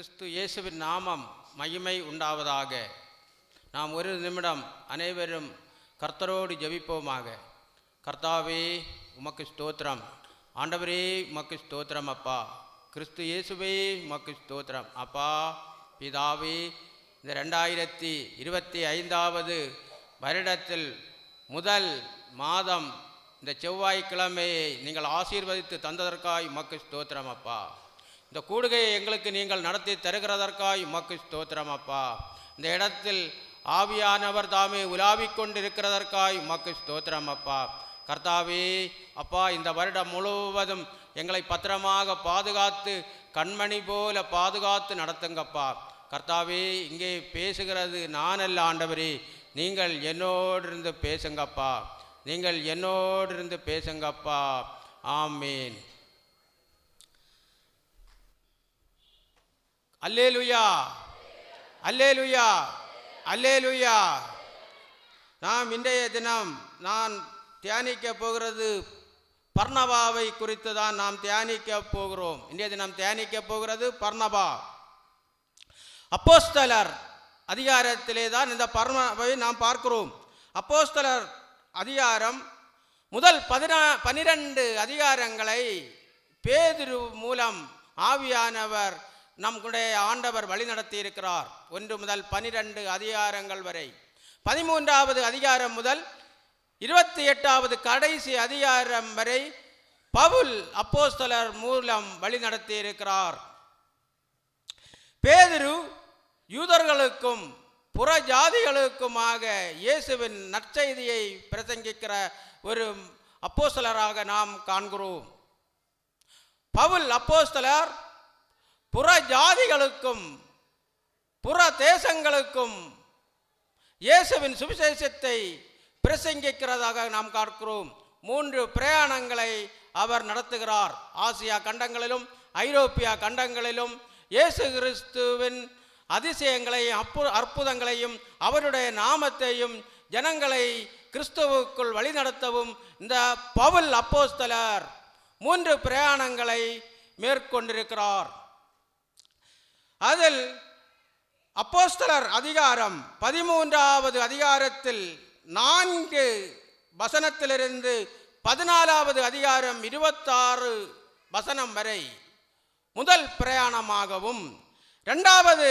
கிறிஸ்து இயேசுவின் நாமம் மகிமை உண்டாவதாக. நாம் ஒரு நிமிடம் அனைவரும் கர்த்தரோடு ஜெபிப்போமாக. கர்த்தாவே உமக்கு ஸ்தோத்திரம், ஆண்டவரே உமக்கு ஸ்தோத்திரம் அப்பா, கிறிஸ்து இயேசுவே உமக்கு ஸ்தோத்திரம் அப்பா. பிதாவே, இந்த 2025 வருடத்தில் முதல் மாதம் இந்த செவ்வாய்க்கிழமையை நீங்கள் ஆசீர்வதித்து தந்ததற்காய் உமக்கு ஸ்தோத்திரம் அப்பா. இந்த கூடுகையை எங்களுக்கு நீங்கள் நடத்தி தருகிறதற்காய் உமக்கு ஸ்தோத்திரம் அப்பா. இந்த இடத்தில் ஆவியானவர் தாமே உலாவிக் கொண்டிருக்கிறதற்காய் உமக்கு ஸ்தோத்திரம் அப்பா. கர்த்தாவே அப்பா, இந்த வருடம் முழுவதும் எங்களை பத்திரமாக பாதுகாத்து கண்மணி போல பாதுகாத்து நடத்துங்கப்பா. கர்த்தாவே, இங்கே பேசுகிறது நான் அல்ல ஆண்டவரே, நீங்கள் என்னோடு இருந்து பேசுங்கப்பா, நீங்கள் என்னோடு இருந்து பேசுங்கப்பா. ஆமீன். அல்லேலூயா, அல்லேலூயா, அல்லேலூயா. நாம் இன்றைய தினம் நான் தியானிக்க போகிறது பர்னபாவை குறித்து தான் நாம் தியானிக்க போகிறோம். இன்றைய தினம் தியானிக்க போகிறது பர்னபா. அப்போஸ்தலர் அதிகாரத்திலே தான் இந்த பர்னபாவை நாம் பார்க்கிறோம். அப்போஸ்தலர் அதிகாரம் முதல் 12 அதிகாரங்களை பேதுரு மூலம் ஆவியானவர் நம்முடைய ஆண்டவர் வழிநடத்தி இருக்கிறார். 1 முதல் 12 அதிகாரங்கள் வரை. 13வது அதிகாரம் முதல் 28வது கடைசி அதிகாரம் வரை பவுல் அப்போஸ்தலர் மூலம் வழிநடத்தி இருக்கிறார். பேதுரு யூதர்களுக்கும் புற ஜாதிகளுக்குமாக இயேசுவின் நற்செய்தியை பிரசங்கிக்கிற ஒரு அப்போஸ்தலராக நாம் காண்கிறோம். பவுல் அப்போஸ்தலர் புற ஜாதிகளுக்கும் புற தேசங்களுக்கும் இயேசுவின் சுவிசேஷத்தை பிரசங்கிக்கிறதாக நாம் பார்க்கிறோம். 3 பிரயாணங்களை அவர் நடத்துகிறார். ஆசியா கண்டங்களிலும் ஐரோப்பியா கண்டங்களிலும் இயேசு கிறிஸ்துவின் அதிசயங்களையும் அற்புதங்களையும் அவருடைய நாமத்தையும் ஜனங்களை கிறிஸ்துவுக்குள் வழிநடத்தவும் இந்த பவுல் அப்போஸ்தலர் 3 பிரயாணங்களை மேற்கொண்டிருக்கிறார். அதில் அப்போஸ்தலர் அதிகாரம் 13வது அதிகாரத்தில் 4 வசனத்திலிருந்து 14வது அதிகாரம் 26 வசனம் வரை முதல் பிரயாணமாகவும், 2வது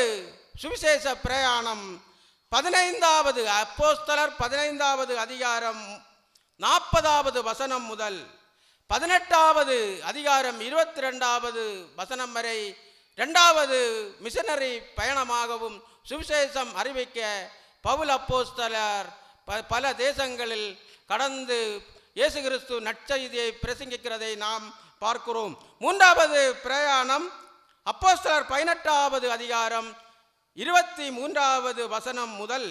சுவிசேஷ பிரயாணம் 15வது அப்போஸ்தலர் 15வது அதிகாரம் 40வது வசனம் முதல் 18வது அதிகாரம் 22வது வசனம் வரை 2வது மிஷனரி பயணமாகவும் சுவிசேஷம் அறிவிக்க பவுல் அப்போஸ்தலர் பல தேசங்களில் கடந்து இயேசு கிறிஸ்து நற்செய்தியை பிரசங்கிக்கிறதை நாம் பார்க்கிறோம். 3வது பிரயாணம் அப்போஸ்தலர் 18வது அதிகாரம் 23வது வசனம் முதல்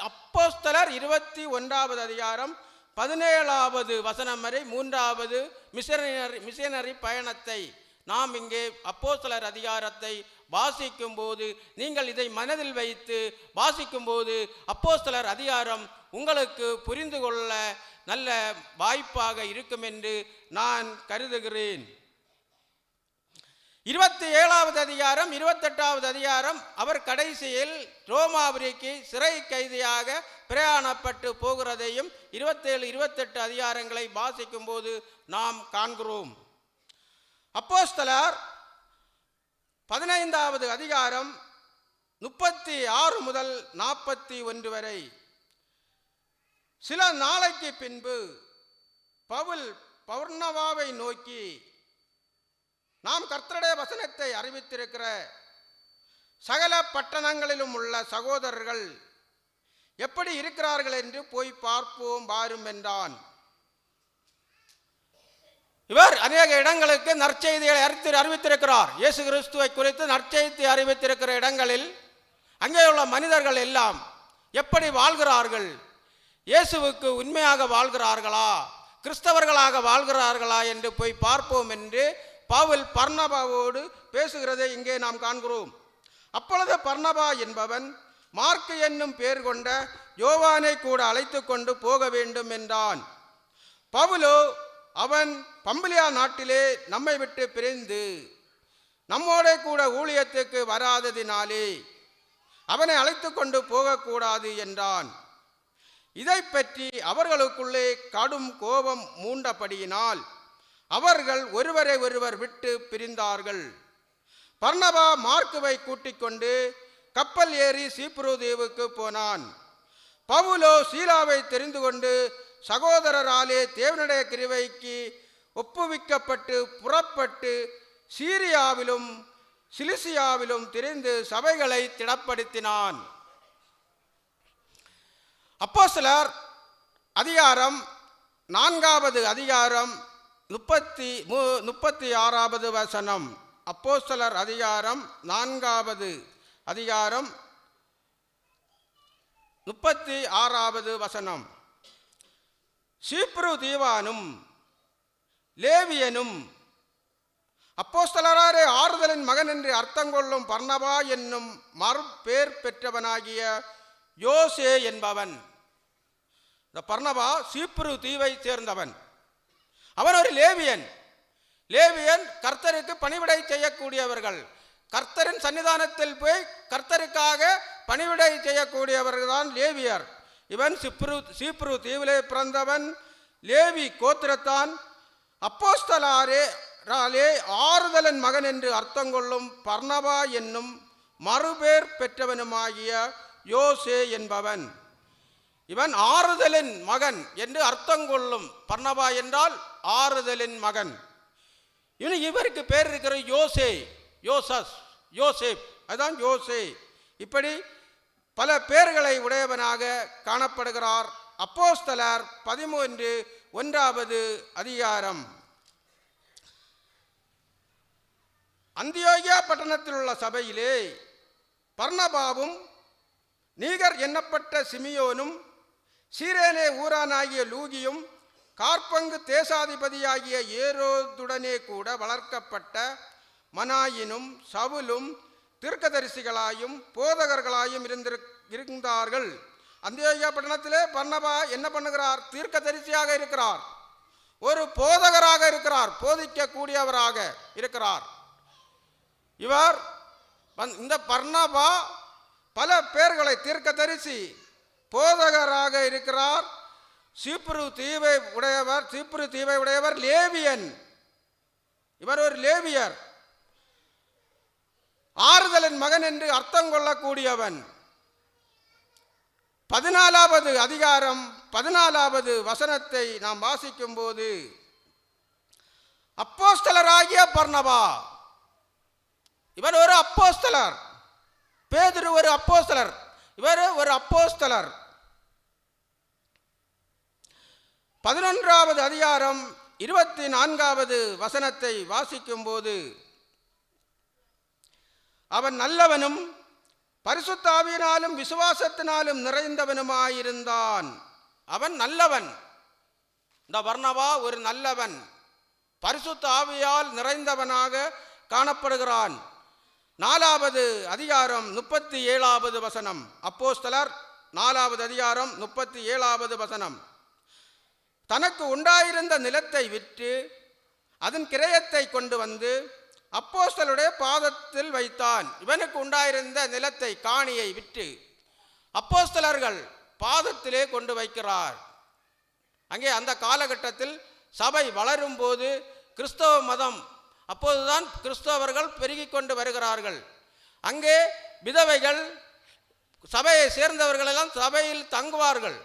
அப்போஸ்தலர் 21வது அதிகாரம் 17வது வசனம் வரை 3வது மிஷனரி பயணத்தை நாம் இங்கே அப்போஸ்தலர் அதிகாரத்தை வாசிக்கும் போது நீங்கள் இதை மனதில் வைத்து வாசிக்கும் போது அப்போஸ்தலர் அதிகாரம் உங்களுக்கு புரிந்து கொள்ள நல்ல வாய்ப்பாக இருக்கும் என்று நான் கருதுகிறேன். 27வது அதிகாரம் 28வது அதிகாரம் அவர் கடைசியில் ரோமாபுரிக்கு சிறை கைதியாக பிரயாணப்பட்டு போகிறதையும் 27, 28 அதிகாரங்களை வாசிக்கும் போது நாம் காண்கிறோம். அப்போஸ்தலர் 15வது அதிகாரம் 36 முதல் 41 வரை. சில நாளைக்கு பின்பு பவுல் பர்னபாவை நோக்கி, நாம் கர்த்தருடைய வசனத்தை அறிவித்திருக்கிற சகல பட்டணங்களிலும் உள்ள சகோதரர்கள் எப்படி இருக்கிறார்கள் என்று போய் பார்ப்போம் வாரும் என்றான். இவர் அநேக இடங்களுக்கு நற்செய்திகளை அறிவித்திருக்கிறார். இயேசு கிறிஸ்துவை குறித்து நற்செய்தி அறிவித்திருக்கிற இடங்களில் அங்கே உள்ள மனிதர்கள் எல்லாம் எப்படி வாழ்கிறார்கள், இயேசுவுக்கு உண்மையாக வாழ்கிறார்களா, கிறிஸ்தவர்களாக வாழ்கிறார்களா என்று போய் பார்ப்போம் என்று பவுல் பர்னபாவோடு பேசுகிறதை இங்கே நாம் காண்கிறோம். அப்பொழுது பர்னபா என்பவன் மார்க்கு என்னும் பேர் கொண்ட யோவானை கூட அழைத்து கொண்டு போக வேண்டும் என்றான். பவுலோ அவன் பம்பிலியா நாட்டிலே நம்மை விட்டு பிரிந்து நம்மோட கூட ஊழியத்துக்கு வராததினாலே அவனை அழைத்து கொண்டு போகக்கூடாது என்றான். இதை பற்றி அவர்களுக்குள்ளே கடும் கோபம் மூண்டபடியினால் அவர்கள் ஒருவரை ஒருவர் விட்டு பிரிந்தார்கள். பர்னபா மார்க்குவை கூட்டிக் கொண்டு கப்பல் ஏறி சீப்ரு தீவுக்கு போனான். பவுலோ சீலாவை தெரிந்து கொண்டு சகோதரராலே தேவனுடைய கிருபைக்கு ஒப்புவிக்கப்பட்டு புறப்பட்டு சீரியாவிலும் சிலிசியாவிலும் திரிந்து சபைகளை திடப்படுத்தினான். அப்போஸ்தலர் அதிகாரம் 4வது அதிகாரம் 36வது வசனம். அப்போஸ்தலர் அதிகாரம் 4வது அதிகாரம் 36வது வசனம். சீப்ரு தீவானும் லேவியனும் அப்போஸ்தலராரே ஆறுதலின் மகன் என்று அர்த்தங்கொள்ளும் பர்னபா என்னும் மறுபேர் பெற்றவனாகிய யோசே என்பவன். இந்த பர்னபா சீப்ரு தீவை சேர்ந்தவன். அவன் ஒரு லேவியன். லேவியன் கர்த்தருக்கு பணிவிடை செய்யக்கூடியவர்கள். கர்த்தரின் சன்னிதானத்தில் போய் கர்த்தருக்காக பணிவிடை செய்யக்கூடியவர்கள் தான் லேவியர். இவன் சீப்ரு தீவிலே பிறந்தவன், லேவி கோத்திரத்தான். அப்போஸ்தலராலே ஆறுதலின் மகன் என்று அர்த்தங்கொள்ளும் பர்னபா என்னும் மறுபேர் பெற்றவனுமாகிய யோசே என்பவன். இவன் ஆறுதலின் மகன் என்று அர்த்தங்கொள்ளும். பர்னபா என்றால் ஆறுதலின் மகன். இவருக்கு பேர் இருக்கிற யோசே, யோசஸ், யோசேப், அதுதான் யோசே. இப்படி பல பேர்களை உடையவனாக காணப்படுகிறார். அப்போஸ்தலர் 13:1வது அதிகாரம். அந்தியோகியா பட்டணத்தில் உள்ள சபையிலே பர்னபாவும் நீகர் எண்ணப்பட்ட சிமியோனும் சீரேனே ஊரானாகிய லூகியும் கார்பங்கு தேசாதிபதியாகிய ஏரோதுடனே கூட வளர்க்கப்பட்ட மனாயினும் சவுலும் தீர்க்கதரிசிகளாயும் போதகர்களாயும் இருந்தார்கள். அந்தியோகியா பட்டணத்திலே பர்னபா என்ன பண்ணுகிறார்? தீர்க்கதரிசியாக இருக்கிறார், ஒரு போதகராக இருக்கிறார், போதிக்கக்கூடியவராக இருக்கிறார். இவர் இந்த பர்னபா பல பேர்களை தீர்க்கதரிசி போதகராக இருக்கிறார். சீப்ரு தீவை உடையவர் லேவியன். இவர் ஒரு லேவியர், ஆறுதலின் மகன் என்று அர்த்தம் கொள்ளக்கூடியவன். 14வது அதிகாரம் 14வது வசனத்தை நாம் வாசிக்கும் போது, அப்போஸ்தலராகிய பர்னபா, இவர் ஒரு அப்போஸ்தலர். பேதுரு ஒரு அப்போஸ்தலர், இவர் ஒரு அப்போஸ்தலர். 11வது அதிகாரம் 24வது வசனத்தை வாசிக்கும் போது, அவன் நல்லவனும் பரிசுத்த ஆவியினாலும் விசுவாசத்தினாலும் நிறைந்தவனுமாயிருந்தான். அவன் நல்லவன். இந்த பர்னபா ஒரு நல்லவன், பரிசுத்த ஆவியால் நிறைந்தவனாக காணப்படுகிறான். 4வது அதிகாரம் 37வது வசனம். அப்போஸ்தலர் 4வது அதிகாரம் 37வது வசனம். தனக்கு உண்டாயிருந்த நிலத்தை விற்று அதன் கிரயத்தை கொண்டு வந்து அப்போஸ்தலருடைய பாதத்தில் வைத்தான். இவனுக்கு உண்டாயிருந்த நிலத்தை, காணியை விற்று அப்போஸ்தலர்கள் பாதத்திலே கொண்டு வைக்கிறார். அங்கே அந்த காலகட்டத்தில் சபை வளரும் போது கிறிஸ்தவ மதம், அப்போதுதான் கிறிஸ்தவர்கள் பெருகி கொண்டு வருகிறார்கள். அங்கே விதவைகள், சபையை சேர்ந்தவர்கள் எல்லாம் சபையில் தங்குவார்கள்.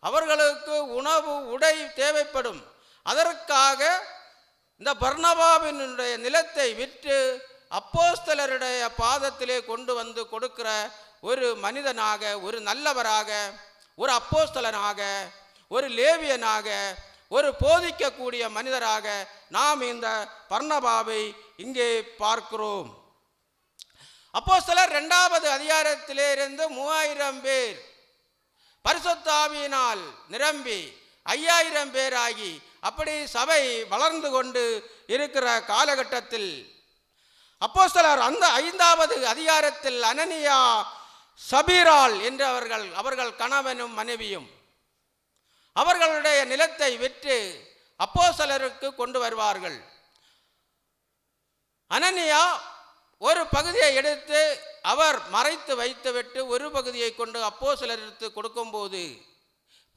அவர்களுக்கு உணவு உடை தேவைப்படும். அதற்காக இந்த பர்னபாவினுடைய நிலத்தை விற்று அப்போஸ்தலருடைய பாதத்திலே கொண்டு வந்து கொடுக்கிற ஒரு மனிதனாக, ஒரு நல்லவராக, ஒரு அப்போஸ்தலனாக, ஒரு லேவியனாக, ஒரு போதிக்கக்கூடிய மனிதராக நாம் இந்த பர்னபாவை இங்கே பார்க்கிறோம். அப்போஸ்தலர் 2வது அதிகாரத்திலே இருந்து 3000 பேர் பரிசுத்த ஆவியினால் நிரம்பி 5000 பேராகி அப்படி சபை வளர்ந்து கொண்டு இருக்கிற காலகட்டத்தில் அப்போஸ்தலர் அந்த 5வது அதிகாரத்தில் அனனியா, சபீராள் என்று அவர்கள் கணவனும் மனைவியும் அவர்களுடைய நிலத்தை விற்று அப்போஸ்தலருக்கு கொண்டு வருவார்கள். அனனியா ஒரு பகுதியை எடுத்து அவர் மறைத்து வைத்துவிட்டு ஒரு பகுதியை கொண்டு அப்போஸ்தலருக்கு கொடுக்கும்போது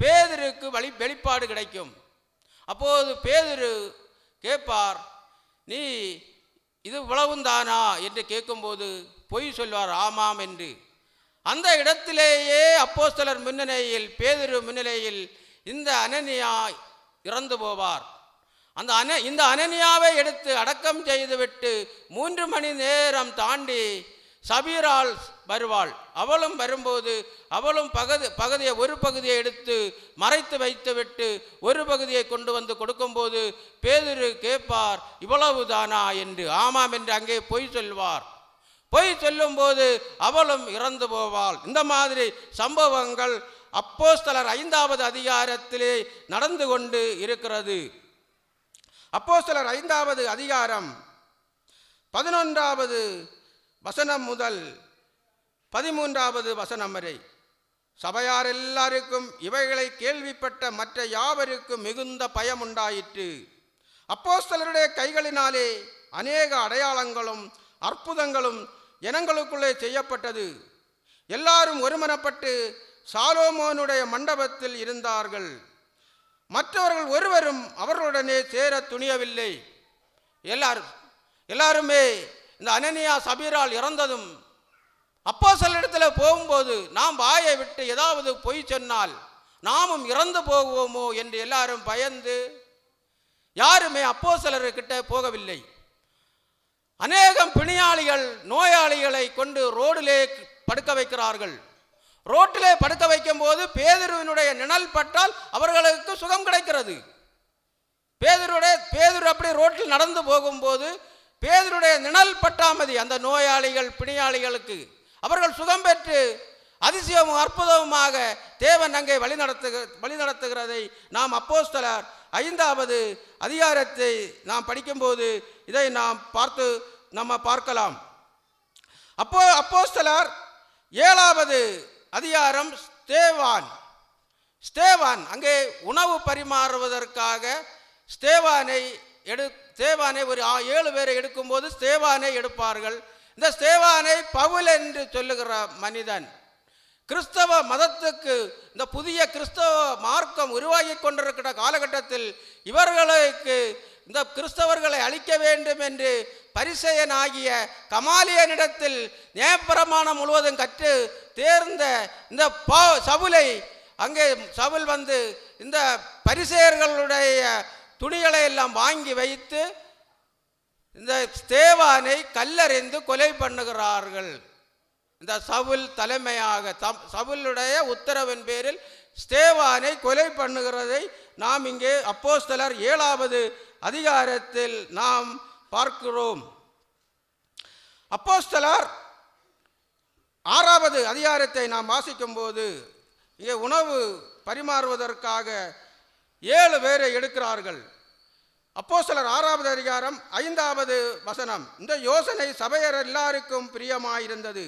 பேதுருக்கு வெளிப்பாடு கிடைக்கும். அப்போது பேதுரு கேட்பார், நீ இது இவ்வளவுந்தானா என்று கேட்கும்போது பொய் சொல்வார், ஆமாம் என்று. அந்த இடத்திலேயே அப்போஸ்தலர் முன்னிலையில், பேதுரு முன்னிலையில் இந்த அனனியா இறந்து போவார். இந்த அனனியாவை எடுத்து அடக்கம் செய்துவிட்டு 3 மணி நேரம் தாண்டி சபீராள் வருவாள். அவளும் வரும்போது அவளும் பகுதியை ஒரு பகுதியை எடுத்து மறைத்து வைத்துவிட்டு ஒரு பகுதியை கொண்டு வந்து கொடுக்கும்போது பேதுரு கேட்பார், இவ்வளவுதானா என்று. ஆமாம் என்று அங்கே பொய் சொல்வார். பொய் சொல்லும்போது அவளும் இறந்து போவாள். இந்த மாதிரி சம்பவங்கள் அப்போஸ்தலர் 5வது அதிகாரத்திலே நடந்து கொண்டு இருக்கிறது. அப்போஸ்தலர் 5வது அதிகாரம் 11வது வசனம் முதல் 13வது வசனம் வரை. சபையார் எல்லாருக்கும் இவைகளை கேள்விப்பட்ட மற்ற யாவருக்கும் மிகுந்த பயம் உண்டாயிற்று. அப்போஸ்தலருடைய கைகளினாலே அநேக அடையாளங்களும் அற்புதங்களும் ஜனங்களுக்குள்ளே செய்யப்பட்டது. எல்லாரும் ஒருமனப்பட்டு சாலோமோனுடைய மண்டபத்தில் இருந்தார்கள். மற்றவர்கள் ஒருவரும் அவர்களுடனே சேர துணியவில்லை. எல்லாருமே இந்த அனனியா சபீரால் இறந்ததும் அப்போஸ்தலரிடத்தில் போகும்போது நாம் வாயை விட்டு ஏதாவது பொய் சொன்னால் நாமும் இறந்து போகுவோமோ என்று எல்லாரும் பயந்து யாருமே அப்போஸ்தலர்கிட்ட போகவில்லை. அநேகம் பிணியாளிகள் நோயாளிகளை கொண்டு ரோடிலே படுக்க வைக்கிறார்கள். ரோட்டிலே படுக்க வைக்கும் போது பேதுருவினுடைய நிழல் பட்டால் அவர்களுக்கு சுகம் கிடைக்கிறது. பேதுரு அப்படி ரோட்டில் நடந்து போகும்போது பேதுருடைய நிழல் பட்டாமதி அந்த நோயாளிகள் பிணியாளிகளுக்கு அவர்கள் சுகம் பெற்று அதிசயமும் அற்புதமுமாக தேவன் அங்கே வழிநடத்துகிறதை நாம் அப்போஸ்தலர் 5வது அதிகாரத்தை நாம் படிக்கும்போது இதை நாம் பார்க்கலாம். அப்போஸ்தலர் 7வது அதிகாரம் ஸ்தேவான் அங்கே உணவு பரிமாறுவதற்காக ஸ்தேவானை ஒரு 7 பேரை எடுக்கும்போது ஸ்தேவானை எடுப்பார்கள். இந்த ஸ்தேவானை பவுல் என்று சொல்லுகிற மனிதன் கிறிஸ்தவ மதத்துக்கு இந்த புதிய கிறிஸ்தவ மார்க்கம் உருவாகி கொண்டிருக்கிற காலகட்டத்தில் இவர்களுக்கு இந்த கிறிஸ்தவர்களை அழிக்க வேண்டும் என்று பரிசேயனாகிய கமாலியனிடத்தில் நியாயப்பிரமாணம் முழுவதும் கற்று தேர்ந்த இந்த சவுலை அங்கே சவுல் வந்து இந்த பரிசேயர்களுடைய துணிகளை எல்லாம் வாங்கி வைத்து இந்த ஸ்தேவானை கல்லெறிந்து கொலை பண்ணுகிறார்கள். இந்த சவுல் தலைமையாக சவுலுடைய உத்தரவின் பேரில் ஸ்தேவானை கொலை பண்ணுகிறதை நாம் இங்கே அப்போஸ்தலர் 7வது அதிகாரத்தில் நாம் பார்க்கிறோம். அப்போஸ்தலர் 6வது அதிகாரத்தை நாம் வாசிக்கும் போது இங்கே உணவு பரிமாறுவதற்காக 7 பேரை எடுக்கிறார்கள். அப்போஸ்தலர் 6வது அதிகாரம் 5வது வசனம். இந்த யோசனை சபையர் எல்லாருக்கும் பிரியமாயிருந்தது.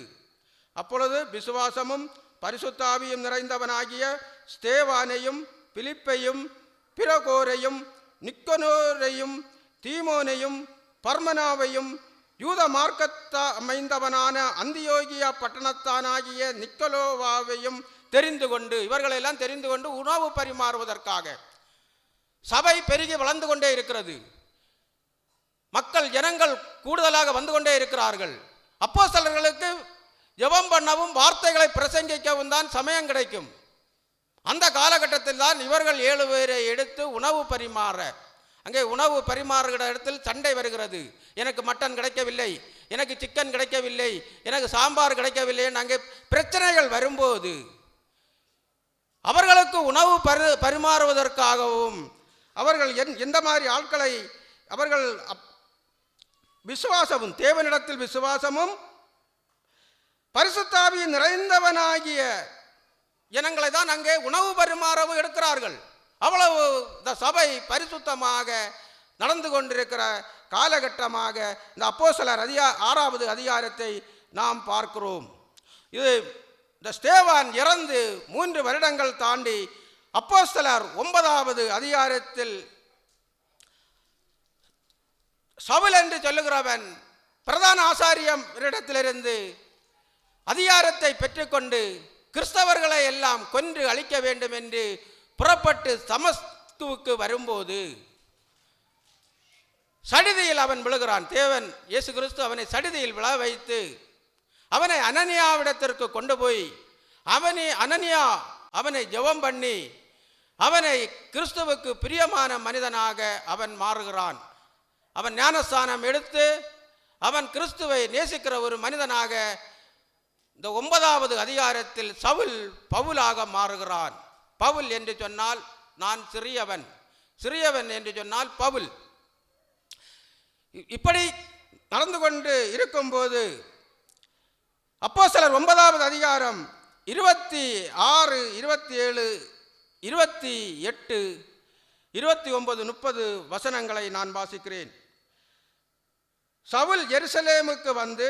அப்பொழுது விசுவாசமும் பரிசுத்த ஆவியும் நிறைந்தவனாகிய ஸ்தேவானையும் பிலிப்பையும் பிரகோரையும் நிக்கனோரையும் தீமோனையும் பர்மனாவையும் யூத மார்க்கத்தா அமைந்தவனான அந்தியோகியா பட்டணத்தானாகிய நிக்கலோவாவையும் தெரிந்து கொண்டு, இவர்களெல்லாம் தெரிந்து கொண்டு உணவு பரிமாறுவதற்காக சபை பெருகி வளர்ந்து கொண்டே இருக்கிறது. ஜனங்கள் கூடுதலாக வந்து கொண்டே இருக்கிறார்கள். அப்போஸ்தலர்களுக்கு ஜெபம் பண்ணவும் வார்த்தைகளை பிரசங்கிக்கவும் தான் சமயம் கிடைக்கும். அந்த காலகட்டத்தில் தான் இவர்கள் 7 பேரை எடுத்து உணவு பரிமாற, அங்கே உணவு பரிமாறுகிற இடத்தில் சண்டை வருகிறது. எனக்கு மட்டன் கிடைக்கவில்லை, எனக்கு சிக்கன் கிடைக்கவில்லை, எனக்கு சாம்பார் கிடைக்கவில்லை. அங்கே பிரச்சனைகள் வரும்போது அவர்களுக்கு உணவு பரிமாறுவதற்காகவும் அவர்கள் எந்த மாதிரி ஆட்களை அவர்கள் விசுவாசமும் தேவனிடத்தில் விசுவாசமும் பரிசுத்த ஆவி நிறைந்தவனாகிய ஜனங்களை தான் அங்கே உணவு பரிமாறவும் எடுக்கிறார்கள். அவ்வளவு இந்த சபை பரிசுத்தமாக நடந்து கொண்டிருக்கிற காலகட்டமாக இந்த அப்போஸ்தலர் 6வது அதிகாரத்தை நாம் பார்க்கிறோம். இது இந்த ஸ்தேவான் இறந்து 3 வருடங்கள் தாண்டி அப்போஸ்தலர் 9வது அதிகாரத்தில் சவுல் என்று சொல்லுகிறவன் பிரதான ஆசாரியரிடத்திலிருந்து அதிகாரத்தை பெற்றுக்கொண்டு கிறிஸ்தவர்களை எல்லாம் கொன்று அழிக்க வேண்டும் என்று புறப்பட்டு தமஸ்குவுக்கு வரும்போது சடிதியில் அவன் விழுகிறான். தேவன் இயேசு கிறிஸ்து அவனை சடிதியில் விழ வைத்து அவனை அனனியாவிடத்திற்கு கொண்டு போய் அனனியா அவனை ஜெபம் பண்ணி அவனை கிறிஸ்துவுக்கு பிரியமான மனிதனாக அவன் மாறுகிறான். அவன் ஞானஸ்தானம் எடுத்து அவன் கிறிஸ்துவை நேசிக்கிற ஒரு மனிதனாக இந்த 9வது அதிகாரத்தில் சவுல் பவுலாக மாறுகிறான். பவுல் என்று சொன்னால் நான் சிறியவன், சிறியவன் என்று சொன்னால் பவுல். இப்படி நடந்து கொண்டு இருக்கும்போது அப்போஸ்தலர் 9வது அதிகாரம் 26, 27, 28, 29, 30 வசனங்களை நான் வாசிக்கிறேன். சவுல் எருசலேமுக்கு வந்து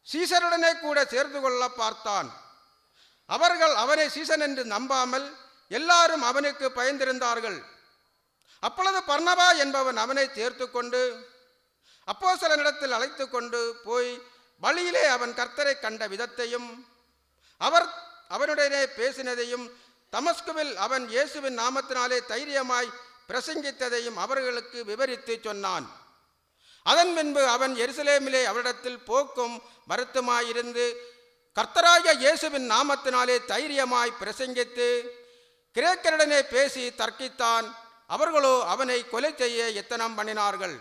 சீசருடனே கூட சேர்ந்து கொள்ள பார்த்தான். அவர்கள் அவனை சீசன் என்று நம்பாமல் எல்லாரும் அவனுக்கு பயந்திருந்தார்கள். அப்பொழுது பர்னபா என்பவன் அவனை சேர்த்து கொண்டு அப்போஸ்தலனிடத்தில் அழைத்து கொண்டு போய் வழியிலே அவன் கர்த்தரை கண்ட விதத்தையும் அவர் அவனுடனே பேசினதையும் தமஸ்குவில் அவன் இயேசுவின் நாமத்தினாலே தைரியமாய் பிரசங்கித்ததையும் அவர்களுக்கு விவரித்து சொன்னான். அதன் பின்பு அவன் எருசலேமிலே அவரிடத்தில் போக்கும் வருத்தமாயிருந்து கர்த்தராகிய இயேசுவின் நாமத்தினாலே தைரியமாய் பிரசங்கித்து கிரேக்கருடனே பேசி தர்க்கித்தான். அவர்களோ அவனை கொலை செய்ய எத்தனம் பண்ணினார்கள்.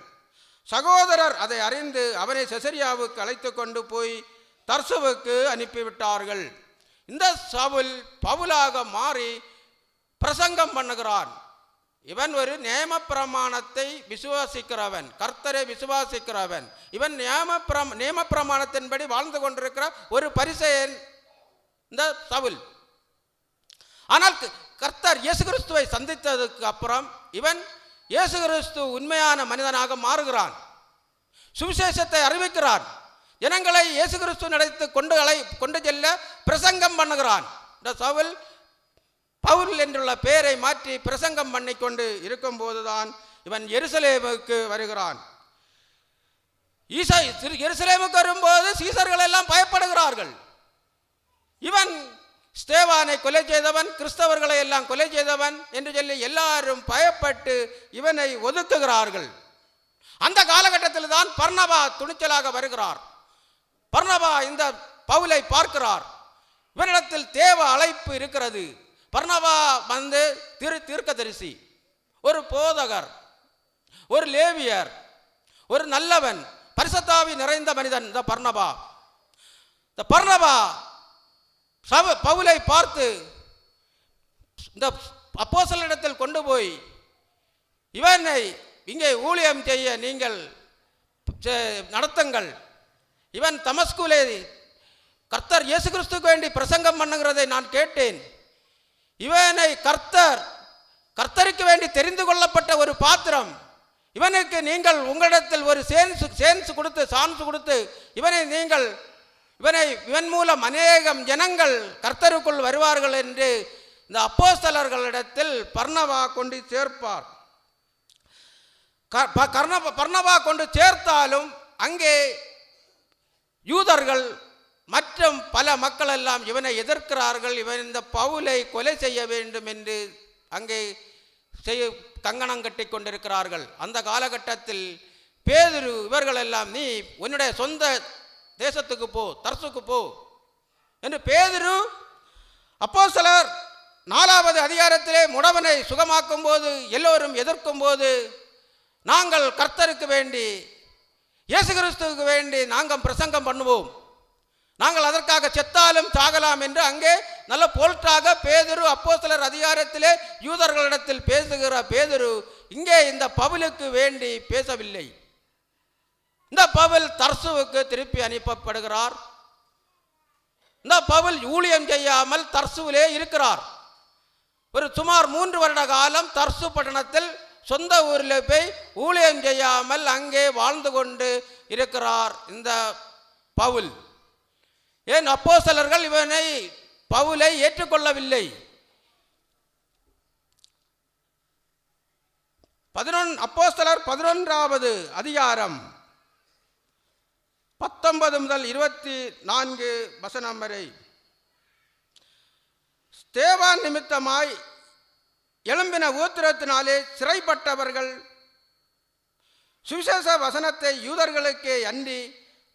சகோதரர் அதை அறிந்து அவனை செசரியாவுக்கு அழைத்து கொண்டு போய் தர்சுவுக்கு அனுப்பிவிட்டார்கள். இந்த சவுல் பவுலாக மாறி பிரசங்கம் பண்ணுகிறான். இவன் ஒரு நியம பிரமாணத்தை விசுவாசிக்கிறவன், கர்த்தரை விசுவாசிக்கிறவன். இவன் நியம பிரமாணத்தின்படி வாழ்ந்து கொண்டிருக்கிற ஒரு பரிசேயன் இந்த சவுல். ஆனால் கர்த்தர் இயேசு கிறிஸ்துவை சந்தித்ததுக்கு அப்புறம் இவன் இயேசு கிறிஸ்து உண்மையான மனிதனாக மாறுகிறான். சுவிசேஷத்தை அறிவிக்கிறான். ஜனங்களை இயேசு கிறிஸ்து நடத்தி கொண்டு செல்ல பிரசங்கம் பண்ணுகிறான். இந்த சவுல் பவுல் என்றுள்ள பெயரை மாற்றி பிரசங்கம் பண்ணி கொண்டு இருக்கும் போதுதான் இவன் எருசலேமுக்கு வருகிறான். எருசலேமுக்கு வரும்போது சீசர்கள் எல்லாம் பயப்படுகிறார்கள். இவன் ஸ்தேவானை கொலை செய்தவன், கிறிஸ்தவர்களை எல்லாம் கொலை செய்தவன் என்று சொல்லி எல்லாரும் பயப்பட்டு இவனை ஒதுக்குகிறார்கள். அந்த காலகட்டத்தில் தான் பர்னபா துணிச்சலாக வருகிறார். பர்னபா இந்த பவுலை பார்க்கிறார். இவனிடத்தில் தேவ அழைப்பு இருக்கிறது. பர்னபா வந்து தீர்க்கதரிசி, ஒரு போதகர், ஒரு லேவியர், ஒரு நல்லவன், பரிசுத்தாவி நிறைந்த மனிதன் இந்த பர்னபா. இந்த பர்னபா பவுலை பார்த்து இந்த அப்போஸ்தலரிடத்தில் கொண்டு போய் இவனை இங்கே ஊழியம் செய்ய நீங்கள் நடத்துங்கள். இவன் தமஸ்குலே கர்த்தர் இயேசு கிறிஸ்துக்கு வேண்டி பிரசங்கம் பண்ணுகிறதை நான் கேட்டேன். இவனை கர்த்தருக்கு வேண்டி தெரிந்து கொள்ளப்பட்ட ஒரு பாத்திரம். இவனுக்கு நீங்கள் உங்களிடத்தில் ஒரு சான்ஸ் கொடுத்து இவன் மூலம் அநேகம் ஜனங்கள் கர்த்தருக்குள் வருவார்கள் என்று இந்த அப்போஸ்தலர்களிடத்தில் பர்னபா கொண்டு சேர்ப்பார். பர்னபா கொண்டு சேர்த்தாலும் அங்கே யூதர்கள் மற்றும் பல மக்கள் எல்லாம் இவனை எதிர்க்கிறார்கள். இவன் இந்த பவுலை கொலை செய்ய வேண்டும் என்று அங்கே கங்கணம் கட்டி கொண்டிருக்கிறார்கள். அந்த காலகட்டத்தில் பேதுரு இவர்கள் எல்லாம் நீ உன்னுடைய சொந்த தேசத்துக்கு போ, தர்சுக்கு போ என்று பேதுரு அப்போஸ்தலர் 4வது அதிகாரத்திலே முடவனை சுகமாக்கும் போது எல்லோரும் எதிர்க்கும் போது நாங்கள் கர்த்தருக்கு வேண்டி இயேசு கிறிஸ்துவுக்கு வேண்டி நாங்கள் பிரசங்கம் பண்ணுவோம், நாங்கள் அதற்காக செத்தாலும் சாகலாம் என்று அங்கே நல்ல போல்ட்டாக பேதுரு அப்போஸ்தலர் அதிகாரத்திலே யூதர்களிடத்தில் பேசுகிற பேதுரு இங்கே இந்த பவுலுக்கு வேண்டி பேசவில்லை. இந்த பவுல் தர்சுவுக்கு திருப்பி அனுப்பப்படுகிறார். இந்த பவுல் ஊழியம் செய்யாமல் தர்சுவிலே இருக்கிறார். ஒரு சுமார் 3 வருட காலம் தர்சு பட்டணத்தில் சொந்த ஊரில் போய் ஊழியம் செய்யாமல் அங்கே வாழ்ந்து கொண்டு இருக்கிறார் இந்த பவுல். ஏன் அப்போஸ்தலர்கள் பவுலை ஏற்றுக்கொள்ளவில்லை. அப்போஸ்தலர் 11வது அதிகாரம் 19 முதல் 24 வசனம் வரை. ஸ்தேவான் நிமித்தமாய் எழும்பின ஊத்திரத்தினாலே சிறைப்பட்டவர்கள் சுவிசேஷ வசனத்தை யூதர்களுக்கே அன்றி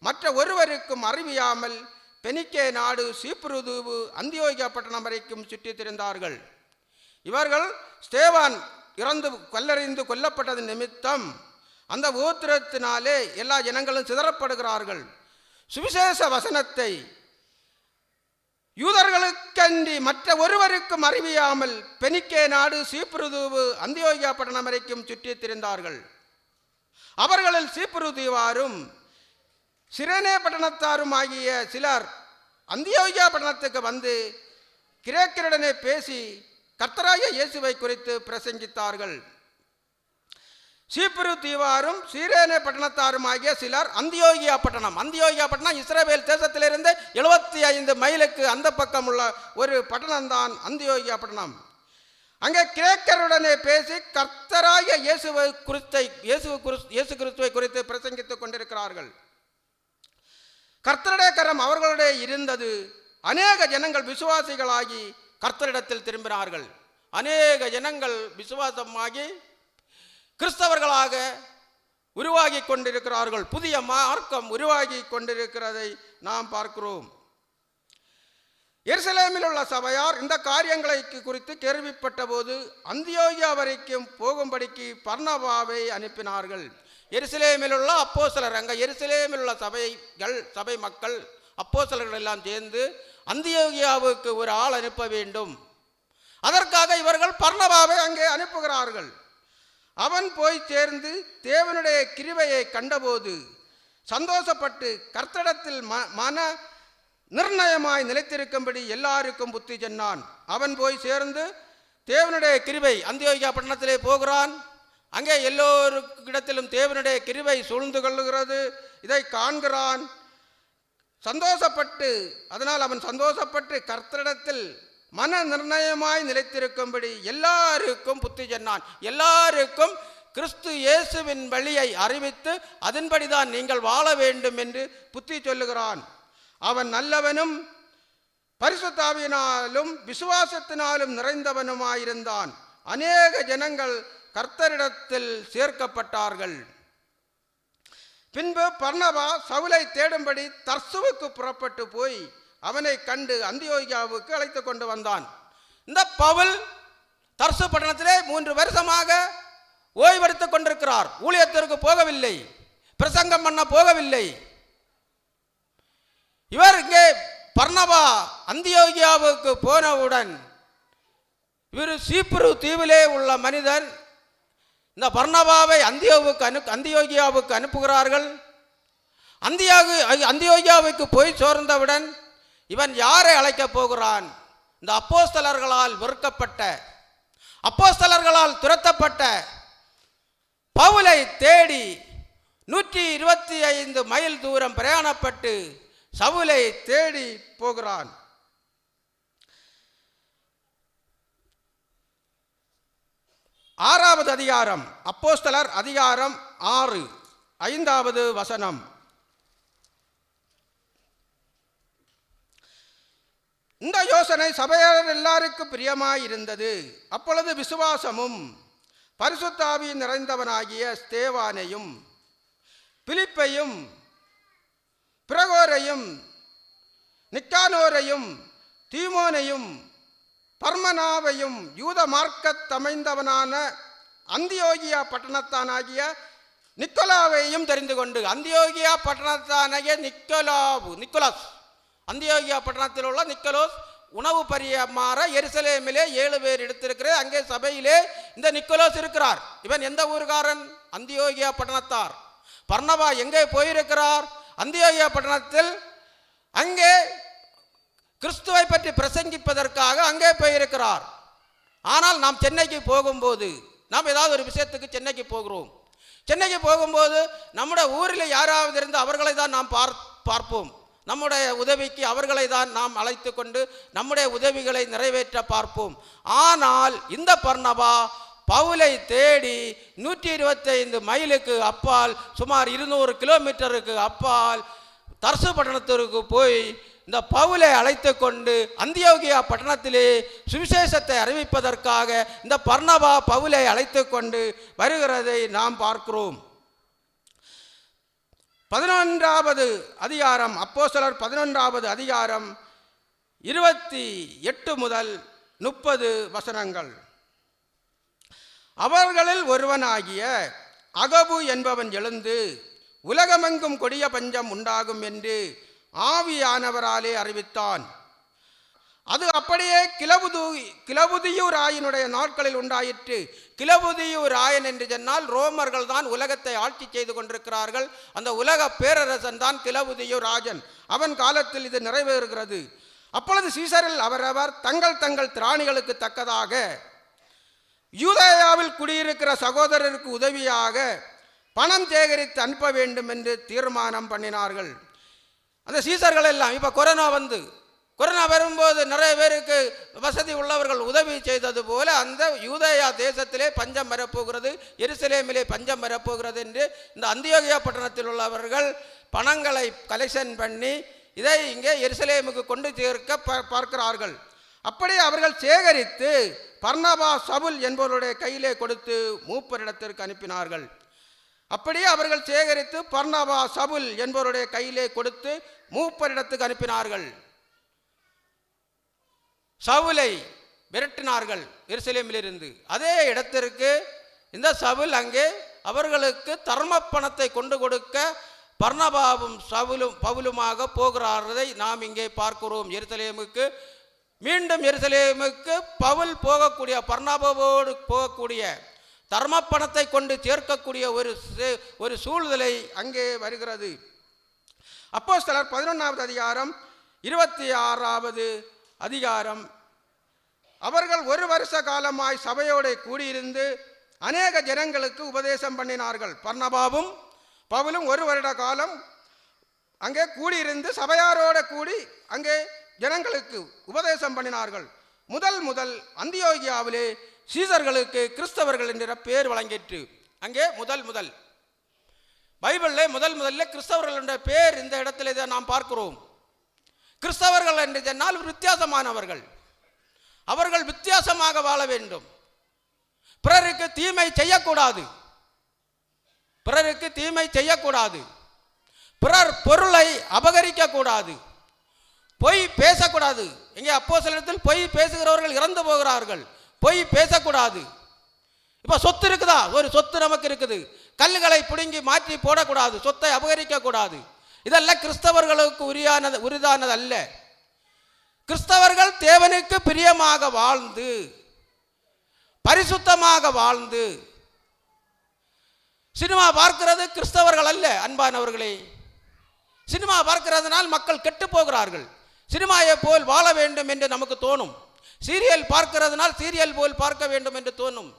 மற்ற ஒருவருக்கும் அறிவியாமல் பெனிக்கே நாடு, சீப்ரு தீவு, அந்தியோகியா பட்டணம் வரைக்கும் சுற்றித் திரிந்தார்கள். இவர்கள் ஸ்தேவான் கல்லறிந்து கொல்லப்பட்டது நிமித்தம் அந்த ஊத்திரத்தினாலே எல்லா ஜனங்களும் சிதறப்படுகிறார்கள். சுவிசேஷ வசனத்தை யூதர்களுக்கன்றி மற்ற ஒருவருக்கும் அறிவியாமல் பெனிக்கே நாடு, சீப்ரு தீவு, அந்தியோகியா பட்டணம் வரைக்கும் சுற்றித் திரிந்தார்கள். அவர்களில் சீப்ரு தீவாரும் சிரேனே பட்டணத்தாரும் ஆகிய சிலர் அந்தியோகியா பட்டணத்துக்கு வந்து கிரேக்கருடனே பேசி கர்த்தராகிய இயேசுவை குறித்து பிரசங்கித்தார்கள். சீப்ரு தீவாரும் சிரேனே பட்டணத்தாரும் ஆகிய சிலர் அந்தியோகியா பட்டணம் இஸ்ரவேல் தேசத்திலிருந்து 75 மைலுக்கு அந்த பக்கம் உள்ள ஒரு பட்டணம்தான் அந்தியோகியா பட்டணம். அங்கே கிரேக்கருடனே பேசி கர்த்தராகிய இயேசு கிறிஸ்துவை குறித்து பிரசங்கித்துக் கொண்டிருக்கிறார்கள். கர்த்தருடைய கரம் அவர்களுடைய இருந்தது. அநேக ஜனங்கள் விசுவாசிகளாகி கர்த்தரிடத்தில் திரும்பினார்கள். அநேக ஜனங்கள் விசுவாசமாகி கிறிஸ்தவர்களாக உருவாகி கொண்டிருக்கிறார்கள். புதிய மார்க்கம் உருவாகி கொண்டிருக்கிறதை நாம் பார்க்கிறோம். எருசலேமில் உள்ள சபையார் இந்த காரியங்களை குறித்து கேள்விப்பட்ட போது அந்தியோகியா வரைக்கும் போகும்படிக்கு பர்னபாவை அனுப்பினார்கள். எருசலேமில் உள்ள அப்போஸ்தலர், அங்கே எருசலேமில் உள்ள சபை மக்கள் அப்போஸ்தலர்கள் எல்லாம் சேர்ந்து அந்தியோகியாவுக்கு ஒரு ஆள் அனுப்ப வேண்டும். அதற்காக இவர்கள் பர்னபாவை அங்கே அனுப்புகிறார்கள். அவன் போய் சேர்ந்து தேவனுடைய கிருபையை கண்டபோது சந்தோஷப்பட்டு கர்த்தரிடத்தில் மன நிர்ணயமாய் நிலைத்திருக்கும்படி எல்லாருக்கும் புத்தி சொன்னான். அவன் போய் சேர்ந்து தேவனுடைய கிருபை அந்தியோகியா பட்டணத்திலே போகிறான். அங்கே எல்லோருக்கிடத்திலும் தேவனுடைய கிருபை சூழ்ந்து கொள்ளுகிறது. இதை காண்கிறான். அதனால் அவன் சந்தோஷப்பட்டு கர்த்தரிடத்தில் மன நிர்ணயமாய் நிலைத்திருக்கும்படி எல்லாருக்கும் புத்தி சொன்னான். எல்லாருக்கும் கிறிஸ்து இயேசுவின் வழியை அறிவித்து அதன்படிதான் நீங்கள் வாழ வேண்டும் என்று புத்தி சொல்லுகிறான். அவன் நல்லவனும் பரிசுத்த ஆவியினாலும் விசுவாசத்தினாலும் நிறைந்தவனுமாயிருந்தான். அநேக ஜனங்கள் கர்த்தரிடத்தில் சேர்க்கப்பட்டார்கள். பின்பு பர்னபா சவுலை தேடும்படி தர்சுவுக்கு புறப்பட்டு போய் அவனை கண்டு அந்தியோகியாவுக்கு அழைத்து கொண்டு வந்தான். இந்த பவுல் தர்சு பட்டணத்திலே 3 வருஷமாக ஓய்வெடுத்துக் கொண்டிருக்கிறார். ஊழியத்திற்கு போகவில்லை, பிரசங்கம் பண்ண போகவில்லை. இவர் இங்கே பர்னபா அந்தியோகியாவுக்கு போனவுடன் இவர் சீப்ரு தீவிலே உள்ள மனிதன் இந்த பர்னபாவை அந்தியோகியாவுக்கு அனுப்புகிறார்கள். அந்தியோகியாவுக்கு போய் சேர்ந்தவுடன் இவன் யாரை அழைக்கப் போகிறான்? இந்த அப்போஸ்தலர்களால் வெறுக்கப்பட்ட, அப்போஸ்தலர்களால் துரத்தப்பட்ட பவுலை தேடி 125 மைல் தூரம் பிரயாணப்பட்டு சவுலை தேடி போகிறான். ஆறாவது அதிகாரம், அப்போஸ்தலர் அதிகாரம் 6, 5வது வசனம். இந்த யோசனை சபையார் எல்லாருக்கும் பிரியமாயிருந்தது. அப்பொழுது விசுவாசமும் பரிசுத்த ஆவியின் நிறைந்தவனாகிய ஸ்தேவானையும் பிலிப்பையும் பிரகோரையும் நிக்கானோரையும் தீமோனையும் பர்மனாவையும் யூத மார்க்கத்தமைந்தவனான அந்தியோகியா பட்டணத்தானாகிய நிக்கோலாவையும் தெரிந்து கொண்டு, அந்தியோகியா பட்டணத்தானாகிய நிக்கோலாஸ், அந்தியோகியா பட்டணத்தில் உள்ள நிக்கோலாஸ் உணவு பரிமாற எருசலேமிலே 7 பேர் எடுத்திருக்கிறது. அங்கே சபையிலே இந்த நிக்கோலாஸ் இருக்கிறார். இவன் எந்த ஊர்காரன்? அந்தியோகியா பட்டணத்தார். பர்னபா எங்கே போயிருக்கிறார்? அந்தியோகியா பட்டணத்தில் அங்கே கிறிஸ்துவை பற்றி பிரசங்கிப்பதற்காக அங்கே போயிருக்கிறார். ஆனால் நாம் சென்னைக்கு போகும்போது, நாம் ஏதாவது ஒரு விஷயத்துக்கு சென்னைக்கு போகிறோம். சென்னைக்கு போகும்போது நம்முடைய ஊரில் யாராவது இருந்து அவர்களை தான் நாம் பார்ப்போம். நம்முடைய உதவிக்கு அவர்களை தான் நாம் அழைத்து கொண்டு நம்முடைய உதவிகளை நிறைவேற்ற பார்ப்போம். ஆனால் இந்த பர்னபா பவுலை தேடி 125 மைலுக்கு அப்பால், சுமார் 200 கிலோமீட்டருக்கு அப்பால் தர்சு பட்டணத்திற்கு போய் இந்த பவுலை அழைத்து கொண்டு அந்தியோகியா பட்டணத்திலே சுவிசேஷத்தை அறிவிப்பதற்காக இந்த பர்னபா பவுலை அழைத்து கொண்டு வருகிறதை நாம் பார்க்கிறோம். 11வது அதிகாரம், அப்போஸ்தலர் 11வது அதிகாரம் 28 முதல் 30 வசனங்கள். அவர்களில் ஒருவனாகிய அகபு என்பவன் எழுந்து உலகமெங்கும் கொடிய பஞ்சம் உண்டாகும் என்று ஆவியானவராலே அறிவித்தான். அது அப்படியே கிலவுதியூர் ஆயனுடைய நாட்களில் உண்டாயிற்று. கிலவுதியூர் ஆயன் என்று சொன்னால் ரோமர்கள் தான் உலகத்தை ஆட்சி செய்து கொண்டிருக்கிறார்கள். அந்த உலக பேரரசன் தான் கிலவுதியூர் ராஜன். அவன் காலத்தில் இது நிறைவேறுகிறது. அப்பொழுது சீசரில் அவரவர் தங்கள் தங்கள் திராணிகளுக்கு தக்கதாக யூதேயாவில் குடியிருக்கிற சகோதரருக்கு உதவியாக பணம் சேகரித்து அனுப்ப வேண்டும் என்று தீர்மானம் பண்ணினார்கள். அந்த சீசர்கள் எல்லாம் இப்போ கொரோனா வரும்போது நிறைய பேருக்கு வசதி உள்ளவர்கள் உதவி செய்தது போல அந்த யூதேயா தேசத்திலே பஞ்சம் வரப்போகிறது, எருசலேமிலே பஞ்சம் வரப்போகிறது என்று இந்த அந்தியோகியா பட்டணத்தில் உள்ளவர்கள் பணங்களை கலெக்ஷன் பண்ணி இதை இங்கே எருசலேமுக்கு கொண்டு சேர்க்க பார்க்கிறார்கள். அப்படி அவர்கள் சேகரித்து பர்னபா சவுல் என்பவருடைய கையிலே கொடுத்து மூப்பரிடத்திற்கு அனுப்பினார்கள். அப்படியே அவர்கள் சேகரித்து பர்னபா சவுல் என்பவருடைய கையிலே கொடுத்து மூப்பரிடத்துக்கு அனுப்பினார்கள். சவுலை விரட்டினார்கள் எருசலேமிலிருந்து. அதே இடத்திற்கு இந்த சவுல் அங்கே அவர்களுக்கு தர்ம பணத்தை கொண்டு கொடுக்க பர்னபாவும் பவுலுமாக போகிறாரதை நாம் இங்கே பார்க்கிறோம். எருசலேமுக்கு மீண்டும் எருசலேமுக்கு பவுல் போகக்கூடிய, பர்னபாவோடு போகக்கூடிய, தர்ம பணத்தை கொண்டு சேர்க்கக்கூடிய ஒரு சூழ்நிலை அங்கே வருகிறது. அப்போஸ்தலர் 11வது அதிகாரம் 26வது அதிகாரம். அவர்கள் ஒரு வருஷ காலமாய் சபையோடு கூடியிருந்து அநேக ஜனங்களுக்கு உபதேசம் பண்ணினார்கள். பர்னபாவும் பவுலும் ஒரு வருட காலம் அங்கே கூடியிருந்து சபையாரோட கூடி அங்கே ஜனங்களுக்கு உபதேசம் பண்ணினார்கள். முதல் அந்தியோகியாவிலே சீசர்களுக்கு கிறிஸ்தவர்கள் என்ற பெயர் வழங்கிற்று. அங்கே முதல் பைபிளில் முதல்ல கிறிஸ்தவர்கள் என்ற பெயர் இந்த இடத்துல இதை நாம் பார்க்கிறோம். கிறிஸ்தவர்கள் என்று சொன்னால் வித்தியாசமானவர்கள். அவர்கள் வித்தியாசமாக வாழ வேண்டும். பிறருக்கு தீமை செய்யக்கூடாது. பிறர் பொருளை அபகரிக்க கூடாது. பொய் பேசக்கூடாது. இங்கே அப்போஸ்தலத்தில் பொய் பேசுகிறவர்கள் இறந்து போகிறார்கள். பொய் பேசக்கூடாது. இப்போ சொத்து இருக்குதா, ஒரு சொத்து நமக்கு இருக்குது, கல்லுகளை பிடுங்கி மாற்றி போடக்கூடாது, சொத்தை அபகரிக்க கூடாது. இதெல்லாம் கிறிஸ்தவர்களுக்கு உரிதானது அல்ல. கிறிஸ்தவர்கள் தேவனுக்கு பிரியமாக வாழ்ந்து பரிசுத்தமாக வாழ்ந்து, சினிமா பார்க்கிறது கிறிஸ்தவர்கள் அல்ல அன்பானவர்களே. சினிமா பார்க்கிறதுனால் மக்கள் கெட்டு போகிறார்கள். சினிமாயை போல் வாழ வேண்டும் என்று நமக்கு தோணும். சீரியல் பார்க்கிறதுனால் சீரியல் போல் பார்க்க வேண்டும் என்று தோணும்.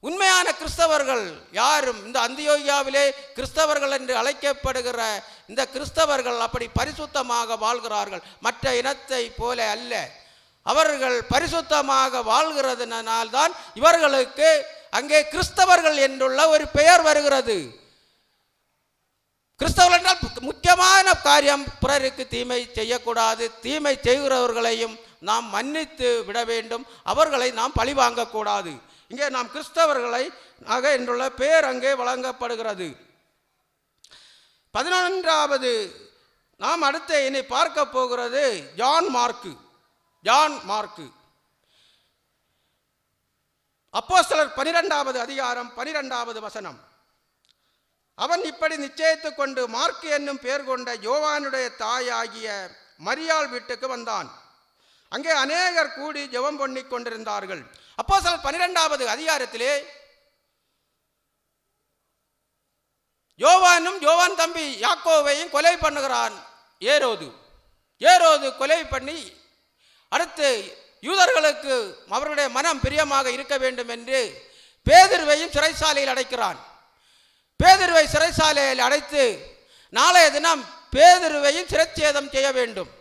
உண்மையான கிறிஸ்தவர்கள் யாரும் இந்த அந்தியோகியாவிலே கிறிஸ்தவர்கள் என்று அழைக்கப்படுகிற இந்த கிறிஸ்தவர்கள் அப்படி பரிசுத்தமாக வாழ்கிறார்கள். மற்ற இனத்தை போல அல்ல. அவர்கள் பரிசுத்தமாக வாழ்கிறதுனால்தான் இவர்களுக்கு அங்கே கிறிஸ்தவர்கள் என்றுள்ள ஒரு பெயர் வருகிறது. கிறிஸ்தவர்கள் என்றால் முக்கியமான காரியம் பிறருக்கு தீமை செய்யக்கூடாது. தீமை செய்கிறவர்களையும் நாம் மன்னித்து விட வேண்டும். அவர்களை நாம் பழி வாங்கக்கூடாது. இங்கே நாம் கிறிஸ்தவர்களை ஆக என்றுள்ள பெயர் அங்கே வழங்கப்படுகிறது. 11வது நாம் அடுத்த இனி பார்க்க போகிறது ஜான் மார்க்கு. அப்போஸ்தலர் 12வது அதிகாரம் 12வது வசனம். அவன் இப்படி நிச்சயித்து கொண்டு மார்க்கு என்னும் பெயர் கொண்ட யோவானுடைய தாயாகிய மரியாள் வீட்டுக்கு வந்தான். அங்கே அநேகர் கூடி ஜெபம் பண்ணி கொண்டிருந்தார்கள். அப்போஸ்தலர் 12வது அதிகாரத்திலே யோவான் தம்பி யாக்கோவையும் கொலை பண்ணுகிறான் ஏரோது கொலை பண்ணி அடுத்து யூதர்களுக்கு அவருடைய மனம் பிரியமாக இருக்க வேண்டும் என்று பேதுருவையும் சிறைச்சாலையில் அடைக்கிறான். பேதுருவை சிறைச்சாலையில் அடைத்து நாளைய தினம் பேதுருவையும் சிறைச்சேதம் செய்ய வேண்டும்.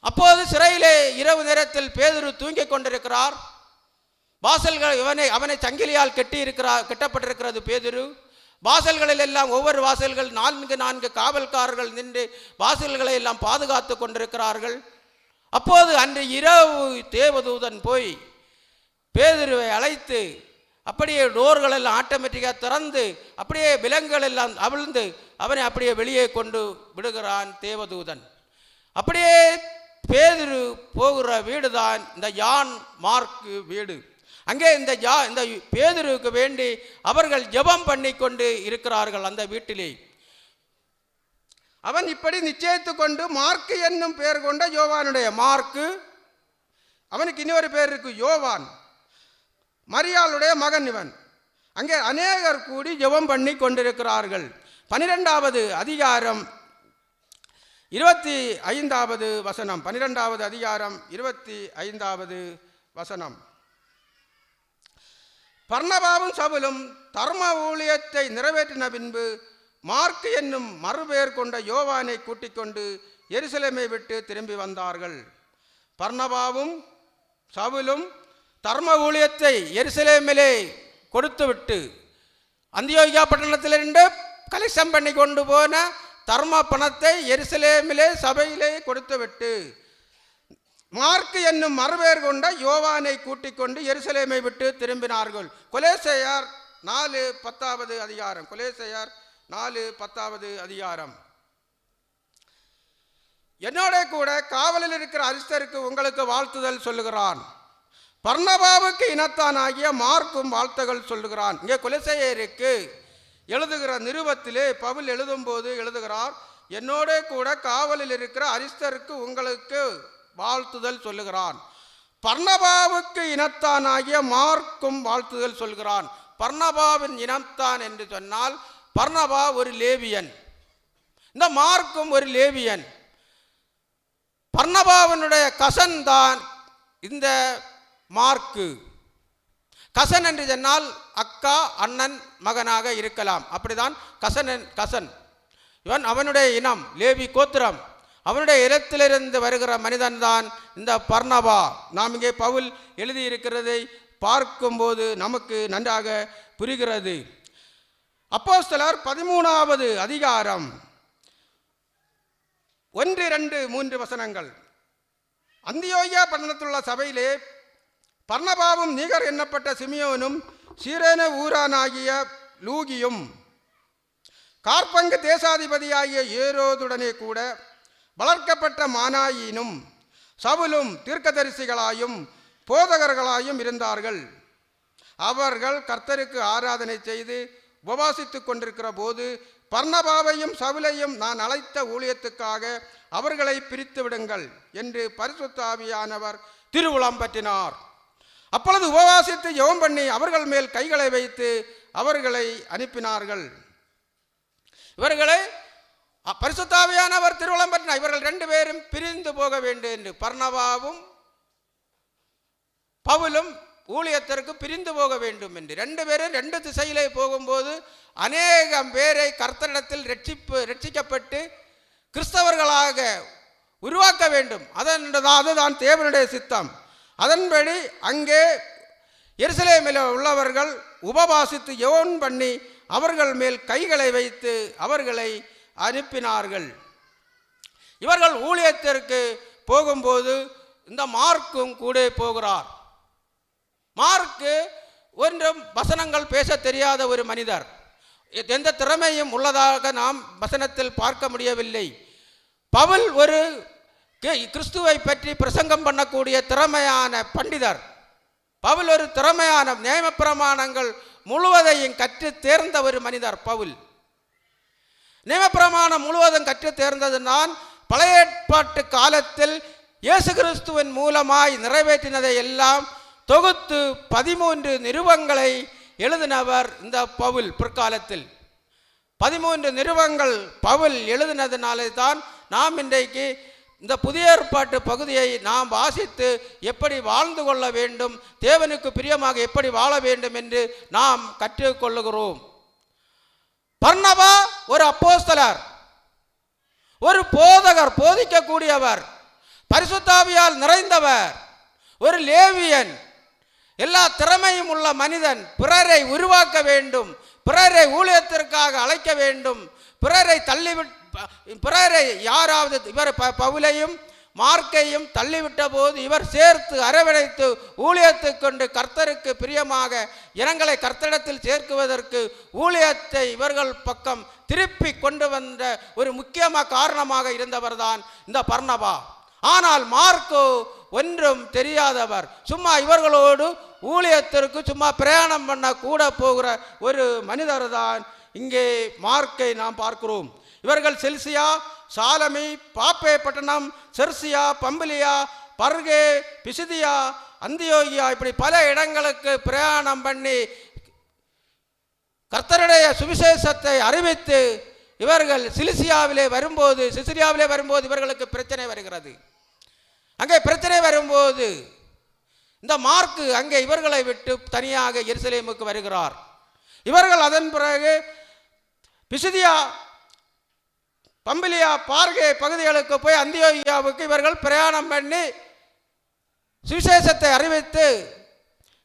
அப்போது சிறையிலே இரவு நேரத்தில் பேதுரு தூங்கிக் கொண்டிருக்கிறார். வாசல்கள் அவனை சங்கிலியால் கட்டப்பட்டிருக்கிறது. பேதுரு வாசல்களில் எல்லாம் ஒவ்வொரு வாசல்கள் 4 காவல்காரர்கள் நின்று வாசல்களை எல்லாம் பாதுகாத்து கொண்டிருக்கிறார்கள். அப்போது அன்று இரவு தேவதூதன் போய் பேதுருவை அழைத்து அப்படியே டோர்கள் எல்லாம் ஆட்டோமேட்டிக்காக திறந்து அப்படியே விலங்குகள் எல்லாம் அவிழ்ந்து அவனை அப்படியே வெளியே கொண்டு விடுகிறான் தேவதூதன். அப்படியே பேதுரு போகிற வீடு தான் இந்த யான் மார்க்கு வீடு. அங்கே இந்த பேதுருவுக்கு வேண்டி அவர்கள் ஜெபம் பண்ணி கொண்டு இருக்கிறார்கள் அந்த வீட்டிலே. அவன் இப்படி நிச்சயித்து கொண்டு மார்க்கு என்னும் பெயர் கொண்ட யோவானுடைய மார்க்கு, அவனுக்கு இன்னொரு பேர் இருக்கு யோவான், மரியாளுடைய மகன் இவன். அங்கே அநேகர் கூடி ஜெபம் பண்ணி கொண்டிருக்கிறார்கள். 12வது அதிகாரம் 25வது வசனம். 12வது அதிகாரம் 25வது வசனம். பர்னபாவும் சவுலும் தர்ம ஊழியத்தை நிறைவேற்றின பின்பு மார்க்கு என்னும் மறுபெயர் கொண்ட யோவானை கூட்டிக் கொண்டு எருசலேமை விட்டு திரும்பி வந்தார்கள். பர்னபாவும் சவுலும் தர்ம ஊழியத்தை எருசலேமிலே கொடுத்துவிட்டு அந்தியோகியா பட்டணத்திலிருந்து கலெக்ஷன் பண்ணி கொண்டு போன தர்ம பணத்தை எருசலேமிலே சபையிலே கொடுத்துவிட்டு மார்க்கு என்னும் மறுபெயர் கொண்ட யோவானை கூட்டிக் கொண்டு எருசலேமை விட்டு திரும்பினார்கள். கொலேசையார் 4:10 அதிகாரம். கொலேசையார் 4:10 அதிகாரம். என்னோட கூட காவலில் இருக்கிற அரிஸ்தருக்கு உங்களுக்கு வாழ்த்துதல் சொல்லுகிறான். பர்னபாவுக்கு இனத்தான் ஆகிய மார்க்கும் வாழ்த்துகள் சொல்லுகிறான். இங்கே கொலேசையருக்கு எழுதுகிற நிருபத்திலே பவுல் எழுதும்போது எழுதுகிறார், என்னோட கூட காவலில் இருக்கிற அரிஸ்தருக்கு உங்களுக்கு வாழ்த்துதல் சொல்லுகிறான். பர்னபாவுக்கு இனத்தான் ஆகிய மார்க்கும் வாழ்த்துதல் சொல்கிறான். பர்னபாவின் இனத்தான் என்று சொன்னால் பர்னபா ஒரு லேவியன், இந்த மார்க்கும் ஒரு லேவியன். பர்னபாவினுடைய கசன் தான் இந்த மார்க்கு. கசன் என்று சொன்னால் அக்கா அண்ணன் மகனாக இருக்கலாம், அப்படிதான் கசன். இவன் அவனுடைய இனம் லேவி கோத்திரம், அவனுடைய இடத்திலிருந்து வருகிற மனிதன் தான் இந்த பர்னபா. நாம் இங்கே பவுல் எழுதியிருக்கிறதை பார்க்கும்போது நமக்கு நன்றாக புரிகிறது. அப்போஸ்தலர் 13வது அதிகாரம் 1, 2, 3 வசனங்கள். அந்தியோகியா பட்டணத்திலுள்ள சபையிலே பர்னபாவும் நீகர் எண்ணப்பட்ட சிமியோனும் சீரேன ஊரானாகிய லூகியும் கார்பங்கு தேசாதிபதியாகிய ஏரோதுடனே கூட வளர்க்கப்பட்ட மானாயினும் சவுலும் தீர்க்கதரிசிகளாயும் போதகர்களாயும் இருந்தார்கள். அவர்கள் கர்த்தருக்கு ஆராதனை செய்து உபவாசித்து கொண்டிருக்கிற போது பர்னபாவையும் சவுலையும் நான் அழைத்த ஊழியத்துக்காக அவர்களை பிரித்து விடுங்கள் என்று பரிசுத்த ஆவியானவர் திருவுளம் பற்றினார். அப்பொழுது உபவாசித்து ஜெபம் பண்ணி அவர்கள் மேல் கைகளை வைத்து அவர்களை அனுப்பினார்கள். இவர்களை பரிசுத்த ஆவியானவர் திருவுளம் பற்றினார். இவர்கள் 2 பேரும் பிரிந்து போக வேண்டும் என்று. பர்னபாவும் பவுலும் ஊழியத்திற்கு பிரிந்து போக வேண்டும் என்று 2 பேரும் 2 திசையிலே போகும்போது அநேகம் பேரை கர்த்தரிடத்தில் ரட்சிக்கப்பட்டு கிறிஸ்தவர்களாக உருவாக்க வேண்டும். அதுதான் தேவனுடைய சித்தம். அதன்படி அங்கே எருசலேமில் உள்ளவர்கள் உபவாசித்து ஜெபம் பண்ணி அவர்கள் மேல் கைகளை வைத்து அவர்களை அனுப்பினார்கள். இவர்கள் ஊழியத்திற்கு போகும்போது இந்த மார்க்கும் கூட போகிறார். மார்க்கு ஒன்றும் வசனங்கள் பேச தெரியாத ஒரு மனிதர், எந்த திறமையும் உள்ளதாக நாம் வசனத்தில் பார்க்க முடியவில்லை. பவுல் ஒரு கிறிஸ்துவை பற்றி பிரசங்கம் பண்ணக்கூடிய திறமையான பண்டிதர். பவுல் ஒரு திறமையான நியமப்பிரமாணங்கள் முழுவதையும் கற்று தேர்ந்த ஒரு மனிதர். பவுல் நியமப்பிரமாணம் முழுவதும் கற்று தேர்ந்தது நான் பழைய ஏற்பாட்டு காலத்தில் இயேசு கிறிஸ்துவின் மூலமாய் நிறைவேற்றினதை எல்லாம் தொகுத்து 13 நிருபங்களை எழுதினவர் இந்த பவுல். பிற்காலத்தில் 13 நிருபங்கள் பவுல் எழுதினதுனாலே தான் நாம் இன்றைக்கு இந்த புதிய ஏற்பாட்டு பகுதியை நாம் வாசித்து எப்படி வாழ்ந்து கொள்ள வேண்டும், தேவனுக்கு பிரியமாக எப்படி வாழ வேண்டும் என்று நாம் கற்றுக்கொள்ளுகிறோம். பர்னபா ஒரு அப்போஸ்தலர், ஒரு போதகர், போதிக்கக்கூடியவர், பரிசுத்த ஆவியால் நிறைந்தவர், ஒரு லேவியன். எல்லா திறமையும் உள்ள மனிதன் பிறரை உருவாக்க வேண்டும், பிறரை ஊழியத்திற்காக அழைக்க வேண்டும், பிறரை யாராவது இவர் பவுலையும் மார்க்கையும் தள்ளிவிட்ட போது இவர் சேர்த்து அரவணைத்து ஊழியத்தை கொண்டு கர்த்தருக்கு பிரியமாக இனங்களை கர்த்தரிடத்தில் சேர்க்குவதற்கு ஊழியத்தை இவர்கள் பக்கம் திருப்பி கொண்டு வந்த ஒரு முக்கியமாக காரணமாக இருந்தவர்தான் இந்த பர்னபா. ஆனால் மார்க்கு ஒன்றும் தெரியாதவர், சும்மா இவர்களோடு ஊழியத்திற்கு சும்மா பிரயாணம் பண்ண கூட போகிற ஒரு மனிதர் தான் இங்கே மார்க்கை நாம் பார்க்கிறோம். இவர்கள் செல்சியா, சாலமி, பாப்பே பட்டணம், செர்சியா, பம்பிலியா, பர்கே, பிசிதியா, அந்தியோகியா இப்படி பல இடங்களுக்கு பிரயாணம் பண்ணி கர்த்தருடைய சுவிசேஷத்தை அறிவித்து இவர்கள் சிசிலியாவிலே வரும்போது இவர்களுக்கு பிரச்சனை வருகிறது. அங்கே பிரச்சனை வரும்போது இந்த மார்க்கு அங்கே இவர்களை விட்டு தனியாக எருசலேமுக்கு வருகிறார். இவர்கள் அதன் பிறகு பிசிதியா, பம்பிலியா, பார்கே பகுதிகளுக்கு போய் அந்தியோகியாவுக்கு இவர்கள் பிரயாணம் பண்ணி சுவிசேஷத்தை அறிவித்து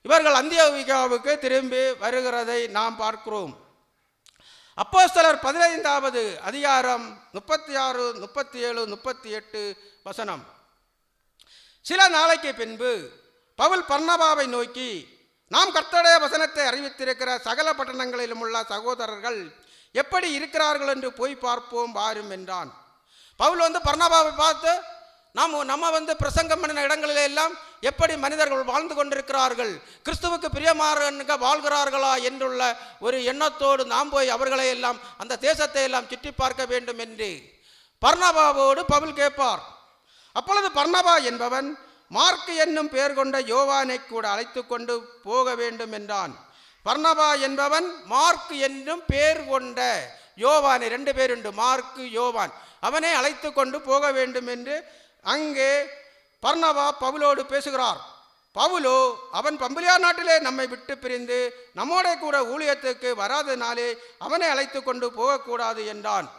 இவர்கள் அந்தியோகியாவுக்கு திரும்பி வருகிறதை நாம் பார்க்கிறோம். அப்போஸ்தலர் 15வது அதிகாரம் 36, 37, 38 வசனம். சில நாளைக்கு பின்பு பவுல் பர்னபாவை நோக்கி, நாம் கர்த்தருடைய வசனத்தை அறிவித்திருக்கிற சகல பட்டணங்களிலும் உள்ள சகோதரர்கள் எப்படி இருக்கிறார்கள் என்று போய் பார்ப்போம் வாரும் என்றான். பவுல் பர்னபாவை பார்த்து நம்ம பிரசங்கம் பண்ணின இடங்களில் எல்லாம் எப்படி மனிதர்கள் வாழ்ந்து கொண்டிருக்கிறார்கள், கிறிஸ்துவுக்கு பிரியமாக வாழ்கிறார்களா என்றுள்ள ஒரு எண்ணத்தோடு நாம் போய் அவர்களை எல்லாம் அந்த தேசத்தை எல்லாம் சுற்றி பார்க்க வேண்டும் என்று பர்னபாவோடு பவுல் கேட்பார். அப்பொழுது பர்னபா என்பவன் மார்க்கு என்னும் பெயர் கொண்ட யோவானை கூட அழைத்து கொண்டு போக வேண்டும் என்றான். பர்னபா என்பவன் மார்க்கு என்னும் பெயர் கொண்ட யோவானை, 2 பேர் உண்டு, மார்க்கு, யோவான், அவனை அழைத்து கொண்டு போக வேண்டும் என்று அங்கே பர்னபா பவுலோடு பேசுகிறார். பவுலோ அவன் பம்பிலியா நாட்டிலே நம்மை விட்டு பிரிந்து நம்மோட கூட ஊழியத்துக்கு வராதனாலே அவனை அழைத்து கொண்டு போகக்கூடாது என்றான்.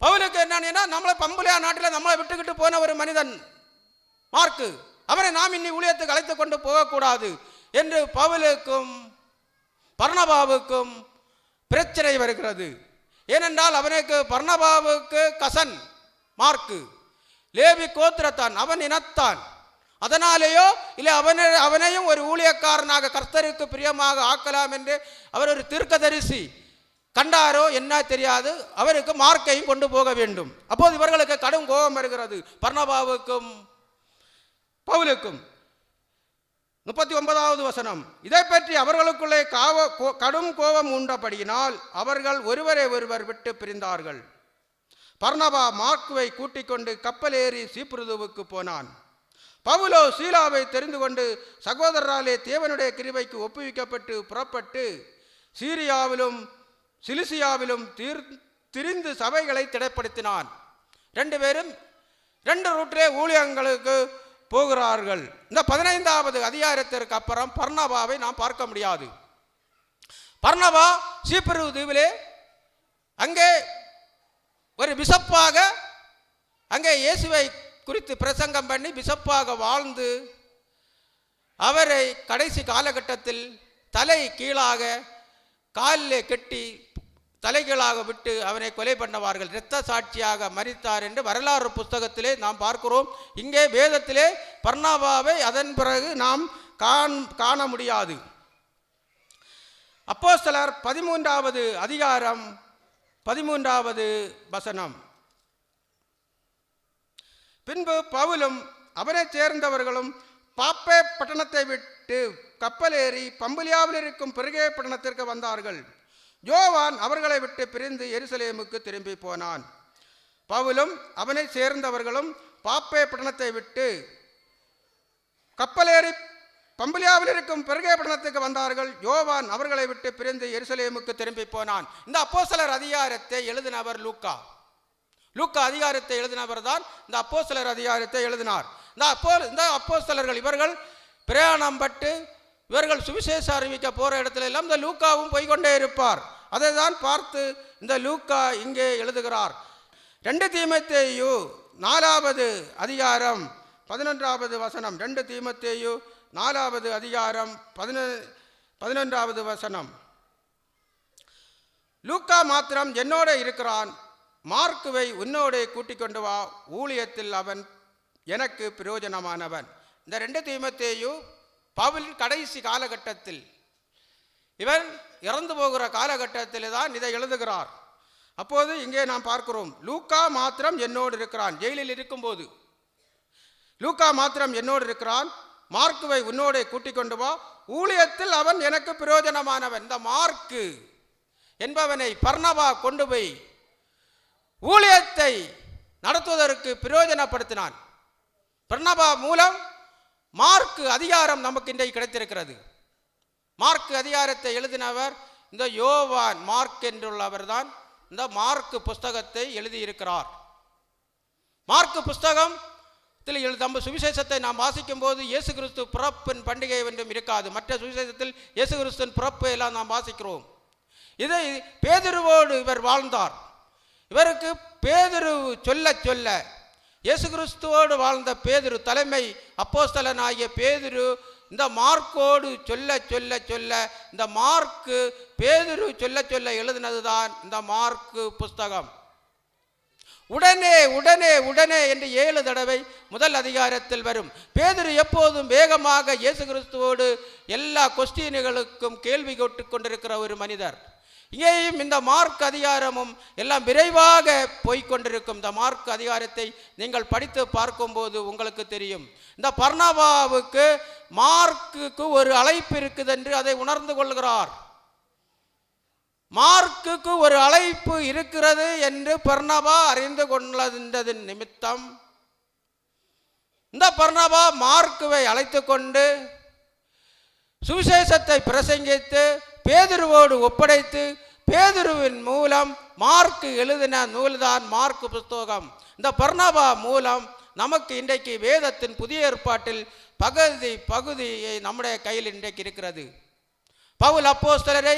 பவுலுக்கு என்னன்னா, நம்மளை பம்பிலியா நாட்டில் நம்மளை விட்டுக்கிட்டு போன ஒரு மனிதன் மார்க்கு, அவனை நாம் இன்னி ஊழியத்துக்கு அழைத்து கொண்டு போகக்கூடாது என்று பவுலுக்கும் பர்னபாவுக்கும் பிரச்சனை வருகிறது. ஏனென்றால் பர்னபாவுக்கு கசன் மார்க்கு, லேவி கோத்திரத்தான், அவன் இனத்தான். அதனாலேயோ இல்லை அவனையும் ஒரு ஊழியக்காரனாக கர்த்தருக்கு பிரியமாக ஆக்கலாம் என்று அவர் ஒரு தீர்க்கதரிசி கண்டாரோ என்ன தெரியாது, அவருக்கு மார்க்கையும் கொண்டு போக வேண்டும். அப்போது இவர்களுக்கு கடும் கோபம் வருகிறது, பர்னபாவுக்கும் பவுலுக்கும். 39வது வசனம். இதை பற்றி அவர்களுக்குள்ளே கடும் கோபம் உண்டபடியினால் அவர்கள் ஒருவரை ஒருவர் விட்டு பிரிந்தார்கள். பர்னபா மார்க்குவை கூட்டிக் கொண்டு கப்பல் ஏறி சீப்புருதுவுக்கு போனான். பவுலோ சீலாவை தெரிந்து கொண்டு சகோதரராலே தேவனுடைய கிருபைக்கு ஒப்புவிக்கப்பட்டு புறப்பட்டு சீரியாவிலும் சிலிசியாவிலும் திரிந்து சபைகளை திடப்படுத்தினான். 2 பேரும் 2 ரூட்டிலே ஊழியங்களுக்கு போகிறார்கள். இந்த 15வது அதிகாரத்திற்கு அப்புறம் பர்னபாவை நாம் பார்க்க முடியாது. பர்னபா சீப்புரு தீவிலே அங்கே ஒரு பிஷப்பாக அங்கே இயேசுவை குறித்து பிரசங்கம் பண்ணி பிஷப்பாக வாழ்ந்து அவரை கடைசி காலகட்டத்தில் தலை கீழாக காலிலே கட்டி தலைகீழாக விட்டு அவனை கொலை பண்ணவார்கள், இரத்த சாட்சியாக மரித்தார் என்று வரலாறு புஸ்தகத்திலே நாம் பார்க்கிறோம். இங்கே வேதத்திலே பர்னபாவை அதன் பிறகு நாம் காண முடியாது. அப்போஸ்தலர் 13வது அதிகாரம் 13வது வசனம். பின்பு பவுலும் அவனை சேர்ந்தவர்களும் பாப்பே பட்டணத்தை விட்டு கப்பலேறி பம்பிலியாவில் இருக்கும் பெருகே பட்டணத்திற்கு வந்தார்கள். யோவான் அவர்களை விட்டு பிரிந்து எருசலேமுக்கு திரும்பி போனான். பவுலும் அவனை சேர்ந்தவர்களும் பாப்பே பட்டணத்தை விட்டு கப்பலேறி பம்பிலியாவில் இருக்கும் பெருகே பட்டணத்துக்கு வந்தார்கள். யோவான் அவர்களை விட்டு பிரிந்து எருசலேமுக்கு திரும்பி போனான். இந்த அப்போஸ்தலர் அதிகாரத்தை எழுதினவர் லூக்கா. அதிகாரத்தை எழுதினவர் தான் இந்த அப்போஸ்தலர் அதிகாரத்தை எழுதினார். இந்த அப்போஸ்தலர்கள் இவர்கள் பிரயாணம் பட்டு இவர்கள் சுவிசேஷம் அறிவிக்க போகிற இடத்துல எல்லாம் இந்த லூக்காவும் போய்கொண்டே இருப்பார். அதை தான் பார்த்து இந்த லூக்கா இங்கே எழுதுகிறார். 2 தீமோத்தேயு 4வது அதிகாரம் 11வது வசனம். 2 தீமோத்தேயு 4வது அதிகாரம் 11வது வசனம். லூக்கா மாத்திரம் என்னோட இருக்கிறான், மார்க்குவை உன்னோட கூட்டிக் கொண்டு வா, ஊழியத்தில் அவன் எனக்கு பிரயோஜனமானவன். இந்த 2 தீமோத்தேயு பவுலின் கடைசி காலகட்டத்தில், இவன் இறந்து போகிற காலகட்டத்தில் தான் இதை எழுதுகிறார். அப்போது இங்கே நாம் பார்க்கிறோம், லூக்கா மாத்திரம் என்னோடு இருக்கிறான். ஜெயிலில் இருக்கும்போது லூக்கா மாத்திரம் என்னோடு இருக்கிறான், மார்க்குவை உன்னோட கூட்டிக் கொண்டு வா, ஊழியத்தில் அவன் எனக்கு பிரயோஜனமானவன். இந்த மார்க்கு என்பவனை பர்னபா கொண்டு போய் ஊழியத்தை நடத்துவதற்கு பிரயோஜனப்படுத்தினான். பர்னபா மூலம் மார்க்கு அதிகாரம் நமக்கு இன்றைக்கு கிடைத்திருக்கிறது. மார்க்கு அதிகாரத்தை எழுதினவர் இந்த யோவான் மார்க் என்றுள்ளவர் தான் இந்த மார்க்கு புஸ்தகத்தை எழுதியிருக்கிறார். மார்க்கு புஸ்தகம் நம்ம சுவிசேஷத்தை நாம் வாசிக்கும் போது இயேசு கிறிஸ்து பிறப்பின் பண்டிகை என்றும் இருக்காது. மற்ற சுவிசேஷத்தில் இயேசு கிறிஸ்துவின் பிறப்பு எல்லாம் நாம் வாசிக்கிறோம். இதை பேதுருவோடு இவர் வாழ்ந்தார். இவருக்கு பேதுரு சொல்ல சொல்ல இயேசு கிறிஸ்துவோடு வாழ்ந்த பேதுரு, தலைமை அப்போஸ்தலனாகிய பேதுரு இந்த மார்க்கோடு சொல்ல சொல்ல சொல்ல இந்த மார்க்கு பேதுரு சொல்ல சொல்ல எழுதினதுதான் இந்த மார்க்கு புஸ்தகம். உடனே உடனே உடனே என்று 7 தடவை முதல் அதிகாரத்தில் வரும். பேதுரு எப்போதும் வேகமாக இயேசு கிறிஸ்துவோடு எல்லா கொஸ்டின்களுக்கும் கேள்வி கேட்டுக் கொண்டிருக்கிற ஒரு மனிதர். இங்கேயும் இந்த மார்க் அதிகாரமும் எல்லாம் விரைவாக போய்கொண்டிருக்கும். இந்த மார்க் அதிகாரத்தை நீங்கள் படித்து பார்க்கும்போது உங்களுக்கு தெரியும், இந்த பர்னபாவுக்கு மார்க்குக்கு ஒரு அழைப்பு இருக்குது என்று அதை உணர்ந்து கொள்கிறார். மார்க்குக்கு ஒரு அழைப்பு இருக்கிறது என்று பர்னபா அறிந்து கொண்டதின் நிமித்தம் இந்த பர்னபா மார்க்குவை அழைத்து கொண்டு சுவிசேஷத்தை பிரசங்கித்து பேதுருவோடு ஒப்படைத்து பேதுருவின் மூலம் மார்க்கு எழுதின நூல்தான் மார்க்கு புஸ்தகம். இந்த பர்னபா மூலம் நமக்கு இன்றைக்கு வேதத்தின் புதிய ஏற்பாட்டில் பகுதியை நம்முடைய கையில் இன்றைக்கு இருக்கிறது. பவுல் அப்போஸ்தலரை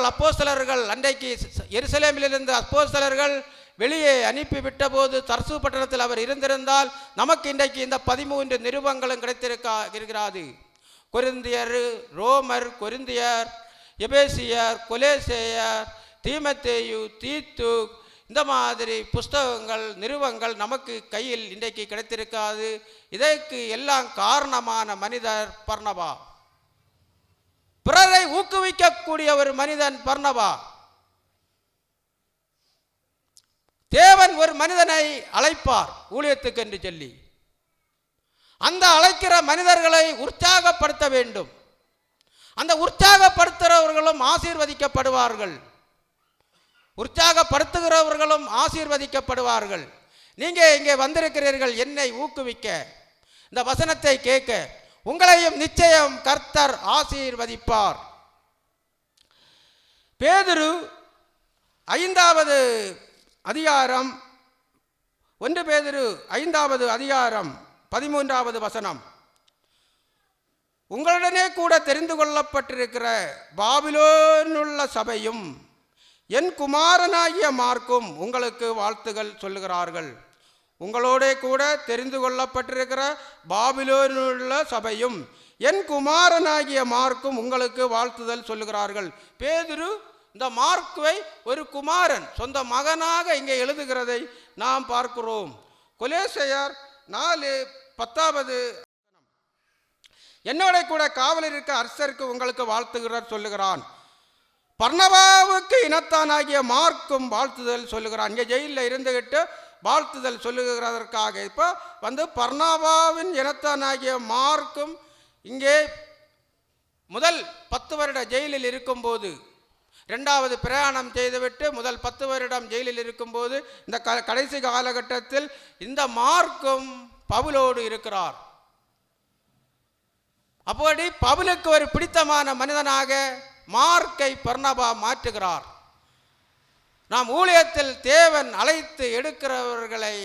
அப்போஸ்தலர்கள் அன்றைக்கு எருசலேமிலிருந்து அப்போஸ்தலர்கள் வெளியே அனுப்பிவிட்ட போது தர்சு பட்டணத்தில் அவர் இருந்திருந்தால் நமக்கு இன்றைக்கு இந்த 13 நிருபங்களும் கிடைத்திருக்கிறது. கொரிந்தியர், ரோமர், கொரிந்தியர், எபேசியர், கொலேசேயர், தீமோத்தேயு, தீத்து, இந்த மாதிரி புஸ்தகங்கள் நிருபங்கள் நமக்கு கையில் இன்றைக்கு கிடைத்திருக்காது. இதற்கு எல்லாம் காரணமான மனிதர் பர்னபா. பிறரை ஊக்குவிக்கக்கூடிய ஒரு மனிதன் பர்னபா. தேவன் ஒரு மனிதனை அழைப்பார் ஊழியத்துக்கு என்று சொல்லி, அந்த அழைக்கிற மனிதர்களை உற்சாகப்படுத்த வேண்டும். அந்த உற்சாகப்படுத்துகிறவர்களும் ஆசீர்வதிக்கப்படுவார்கள், உற்சாகப்படுத்துகிறவர்களும் ஆசீர்வதிக்கப்படுவார்கள். நீங்கள் இங்கே வந்திருக்கிறீர்கள் என்னை ஊக்குவிக்க, இந்த வசனத்தை கேட்க. உங்களையும் நிச்சயம் கர்த்தர் ஆசீர்வதிப்பார். பேதுரு 5வது அதிகாரம் 1 பேதுரு 5வது அதிகாரம் 13வது வசனம். உங்களுடனே கூட தெரிந்து கொள்ளப்பட்டிருக்கிற பாபிலோனுள்ள சபையும் என் குமாரனாகிய மார்க்கும் உங்களுக்கு வாழ்த்துகள் சொல்லுகிறார்கள். உங்களோட கூட தெரிந்து கொள்ளப்பட்டிருக்கிற பாபிலோனுள்ள சபையும் என் குமாரனாகிய மார்க்கும் உங்களுக்கு வாழ்த்துதல் சொல்லுகிறார்கள். பேதுரு இந்த மார்க்குவை ஒரு குமாரன், சொந்த மகனாக இங்கே எழுதுகிறதை நாம் பார்க்கிறோம். கொலேசையர் 4:10 என்னோட கூட காவலில் இருக்க அரசருக்கு உங்களுக்கு வாழ்த்துகிறார் சொல்லுகிறான். பர்னபாவுக்கு இனத்தானாகிய மார்க்கும் வாழ்த்துதல் சொல்லுகிறான். இங்கே ஜெயிலில் இருந்துகிட்டு வாழ்த்துதல் சொல்லுகிறதற்காக இப்போ பர்னபாவின் இனத்தானாகிய மார்க்கும் இங்கே முதல் 10 வருட ஜெயிலில் இருக்கும்போது, 2வது பிரயாணம் செய்துவிட்டு முதல் 10 வருடம் ஜெயிலில் இருக்கும்போது இந்த கடைசி காலகட்டத்தில் இந்த மார்க்கும் பவுலோடு இருக்கிறார். அப்படி பவுலுக்கு ஒரு பிடித்தமான மனிதனாக மார்க்கை பர்னபா மாற்றுகிறார். நாம் ஊழியத்தில் தேவன் அழைத்து எடுக்கிறவர்களை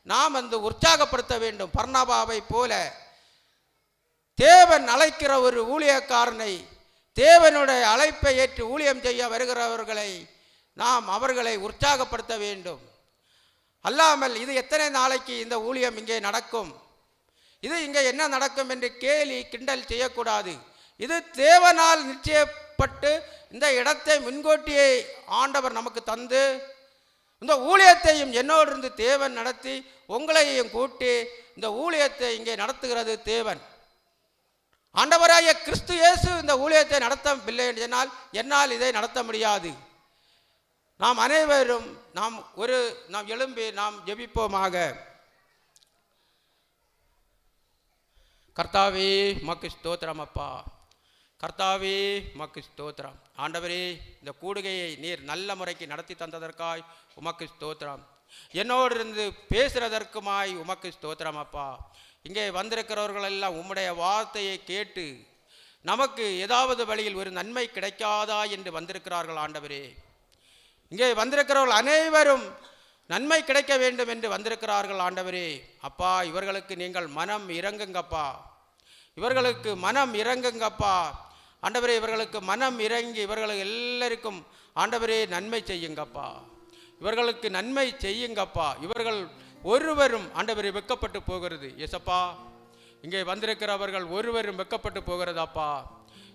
நாம் உற்சாகப்படுத்த வேண்டும். பர்னபாவை போல தேவன் அழைக்கிற ஒரு ஊழியக்காரனை, தேவனுடைய அழைப்பை ஏற்று ஊழியம் செய்ய வருகிறவர்களை நாம் அவர்களை உற்சாகப்படுத்த வேண்டும். அல்லாமல் இது எத்தனை நாளைக்கு இந்த ஊழியம் இங்கே நடக்கும், இது இங்கே என்ன நடக்கும் என்று கேலி கிண்டல் செய்யக்கூடாது. இது தேவனால் நிச்சயப்பட்டு இந்த இடத்தை முன்கூட்டியே ஆண்டவர் நமக்கு தந்து இந்த ஊழியத்தையும் என்னோடு இருந்து தேவன் நடத்தி உங்களையும் கூட்டி இந்த ஊழியத்தை இங்கே நடத்துகிறது தேவன். ஆண்டவராகிய கிறிஸ்து இயேசு இந்த ஊழியத்தை நடத்தவில்லை என்றால் என்னால் இதை நடத்த முடியாது. நாம் அனைவரும் நாம் எழும்பி நாம் ஜெபிப்போமாக. கர்த்தாவே உமக்கு ஸ்தோத்திரம் அப்பா, கர்த்தாவே உமக்கு ஸ்தோத்திரம். ஆண்டவரே, இந்த கூடுகையை நீர் நல்ல முறைக்கு நடத்தி தந்ததற்காய் உமக்கு ஸ்தோத்திரம். என்னோடு இருந்து பேசுகிறதற்குமாய் உமக்கு ஸ்தோத்திரம் அப்பா. இங்கே வந்திருக்கிறவர்கள் எல்லாம் உம்முடைய வார்த்தையை கேட்டு நமக்கு ஏதாவது வழியில் ஒரு நன்மை கிடைக்காதா என்று வந்திருக்கிறார்கள் ஆண்டவரே. இங்கே வந்திருக்கிறவர்கள் அனைவரும் நன்மை கிடைக்க வேண்டும் என்று வந்திருக்கிறார்கள் ஆண்டவரே. அப்பா, இவர்களுக்கு நீங்கள் மனம் இறங்குங்கப்பா, இவர்களுக்கு மனம் இறங்குங்கப்பா ஆண்டவரே. இவர்களுக்கு மனம் இறங்கி இவர்களுக்கு எல்லாருக்கும் ஆண்டவரே நன்மை செய்யுங்கப்பா, இவர்களுக்கு நன்மை செய்யுங்கப்பா. இவர்கள் ஒருவரும் ஆண்டவரே வெக்கப்பட்டு போகிறது ஏசப்பா. இங்கே வந்திருக்கிறவர்கள் ஒருவரும் வெக்கப்பட்டு போகிறதாப்பா.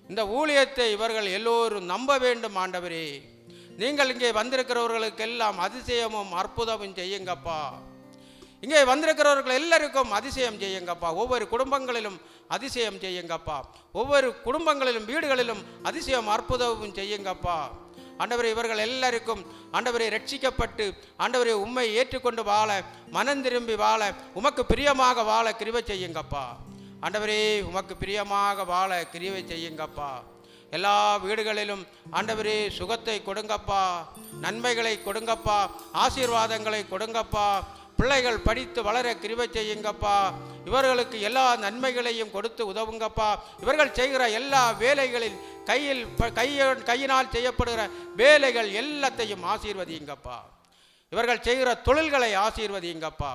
இந்த ஊழியத்தை இவர்கள் எல்லோரும் நம்ப வேண்டும் ஆண்டவரே. நீங்கள் இங்கே வந்திருக்கிறவர்களுக்கெல்லாம் அதிசயமும் அற்புதமும் செய்யுங்கப்பா. இங்கே வந்திருக்கிறவர்கள் எல்லாருக்கும் அதிசயம் செய்யுங்கப்பா. ஒவ்வொரு குடும்பங்களிலும் அதிசயம் செய்யுங்கப்பா. ஒவ்வொரு குடும்பங்களிலும் வீடுகளிலும் அதிசயம் அற்புதமும் செய்யுங்கப்பா ஆண்டவரே. இவர்கள் எல்லாருக்கும் ஆண்டவரை ரட்சிக்கப்பட்டு ஆண்டவரை உம்மை ஏற்றுக்கொண்டு வாழ, மனம் திரும்பி வாழ, உமக்கு பிரியமாக வாழ கிருபை செய்யுங்கப்பா ஆண்டவரே. உமக்கு பிரியமாக வாழ கிருபை செய்யுங்கப்பா. எல்லா வீடுகளிலும் ஆண்டவரே சுகத்தை கொடுங்கப்பா, நன்மைகளை கொடுங்கப்பா, ஆசீர்வாதங்களை கொடுங்கப்பா. பிள்ளைகள் படித்து வளர கிருபை செய்யுங்கப்பா. இவர்களுக்கு எல்லா நன்மைகளையும் கொடுத்து உதவுங்கப்பா. இவர்கள் செய்கிற எல்லா வேலைகளில் கையினால் செய்யப்படுகிற வேலைகள் எல்லாத்தையும் ஆசீர்வதிங்கப்பா. இவர்கள் செய்கிற தொழில்களை ஆசீர்வதிங்கப்பா,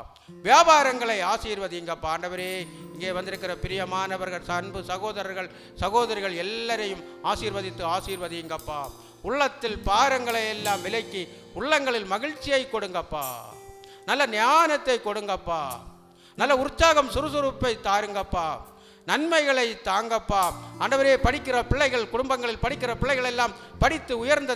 வியாபாரங்களை ஆசீர்வதிங்கப்பா ஆண்டவரே. இங்கே வந்திருக்கிற பிரியமானவர்கள், அன்பு சகோதரர்கள் சகோதரிகள் எல்லாரையும் ஆசீர்வதிங்கப்பா. உள்ளத்தில் பாரங்களை எல்லாம் விலக்கி உள்ளங்களில் மகிழ்ச்சியை கொடுங்கப்பா, நல்ல ஞானத்தை கொடுங்கப்பா, நல்ல உற்சாகம் சுறுசுறுப்பை தாருங்கப்பா, நன்மைகளை தாங்கப்பா ஆண்டவரே. படிக்கிற பிள்ளைகள், குடும்பங்களில் படிக்கிற பிள்ளைகள் எல்லாம் படித்து உயர்ந்த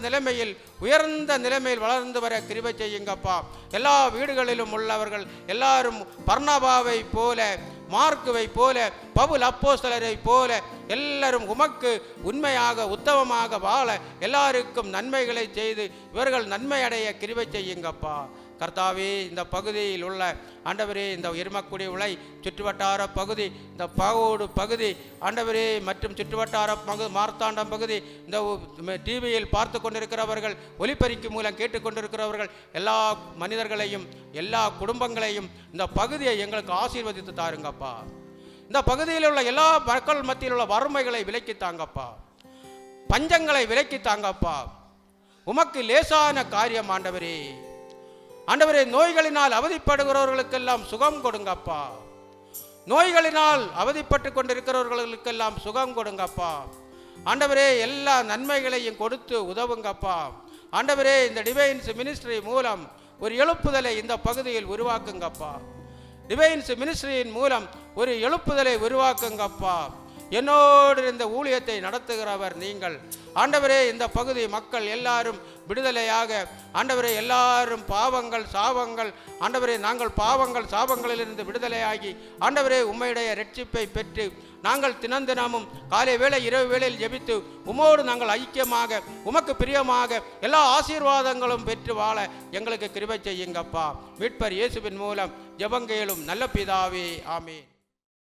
நிலைமையில் வளர்ந்து வர கிருபை செய்யுங்கப்பா. எல்லா வீடுகளிலும் உள்ளவர்கள் எல்லாரும் பர்னபாவை போல, மார்க்குவை போல, பவுல் அப்போஸ்தலரை போல எல்லாரும் உமக்கு உண்மையாக உத்தமமாக வாழ எல்லாருக்கும் நன்மைகளை செய்து இவர்கள் நன்மை அடைய கிருபை செய்யுங்கப்பா கர்த்தாவே. இந்த பகுதியில் உள்ள ஆண்டவரே, இந்த எருமக்குடி உலை சுற்றுவட்டார பகுதி, இந்த பாவோடு பகுதி ஆண்டவரே, மற்றும் சுற்றுவட்டார மார்த்தாண்டம் பகுதி, இந்த டிவியில் பார்த்து கொண்டிருக்கிறவர்கள், ஒலிபெருக்கி மூலம் கேட்டுக்கொண்டிருக்கிறவர்கள் எல்லா மனிதர்களையும் எல்லா குடும்பங்களையும் இந்த பகுதியை எங்களுக்கு ஆசீர்வதித்து தாருங்கப்பா. இந்த பகுதியில் உள்ள எல்லா மக்கள் மத்தியில் உள்ள வறுமைகளை விலக்கி தாங்கப்பா, பஞ்சங்களை விலக்கி தாங்கப்பா. உமக்கு லேசான காரியம் ஆண்டவரே. ஆண்டவரே, நோய்களினால் அவதிப்படுகிறவர்களுக்கெல்லாம் சுகம் கொடுங்கப்பா. நோய்களினால் அவதிப்பட்டு கொண்டிருக்கிறவர்களுக்கெல்லாம் சுகம் கொடுங்கப்பா ஆண்டவரே. எல்லா நன்மைகளையும் கொடுத்து உதவுங்கப்பா ஆண்டவரே. இந்த டிவைன்ஸ் மினிஸ்ட்ரி மூலம் ஒரு எழுப்புதலை இந்த பகுதியில் உருவாக்குங்கப்பா. டிவைன்ஸ் மினிஸ்ட்ரியின் மூலம் ஒரு எழுப்புதலை உருவாக்குங்கப்பா. என்னோடு இந்த ஊழியத்தை நடத்துகிறவர் நீங்கள் ஆண்டவரே. இந்த பகுதி மக்கள் எல்லாரும் விடுதலையாக ஆண்டவரே, எல்லாரும் பாவங்கள் சாபங்கள் ஆண்டவரே, நாங்கள் பாவங்கள் சாபங்களிலிருந்து விடுதலையாகி ஆண்டவரே உம்மையுடைய ரட்சிப்பை பெற்று நாங்கள் தினந்தினமும் காலை வேளை இரவு வேளையில் ஜெபித்து உமோடு நாங்கள் ஐக்கியமாக உமக்கு பிரியமாக எல்லா ஆசீர்வாதங்களும் பெற்று வாழ எங்களுக்கு கிருபை செய்யுங்கப்பா. மீட்பர் இயேசுவின் மூலம் ஜெபங்கேளும் நல்ல பிதாவே, ஆமென்.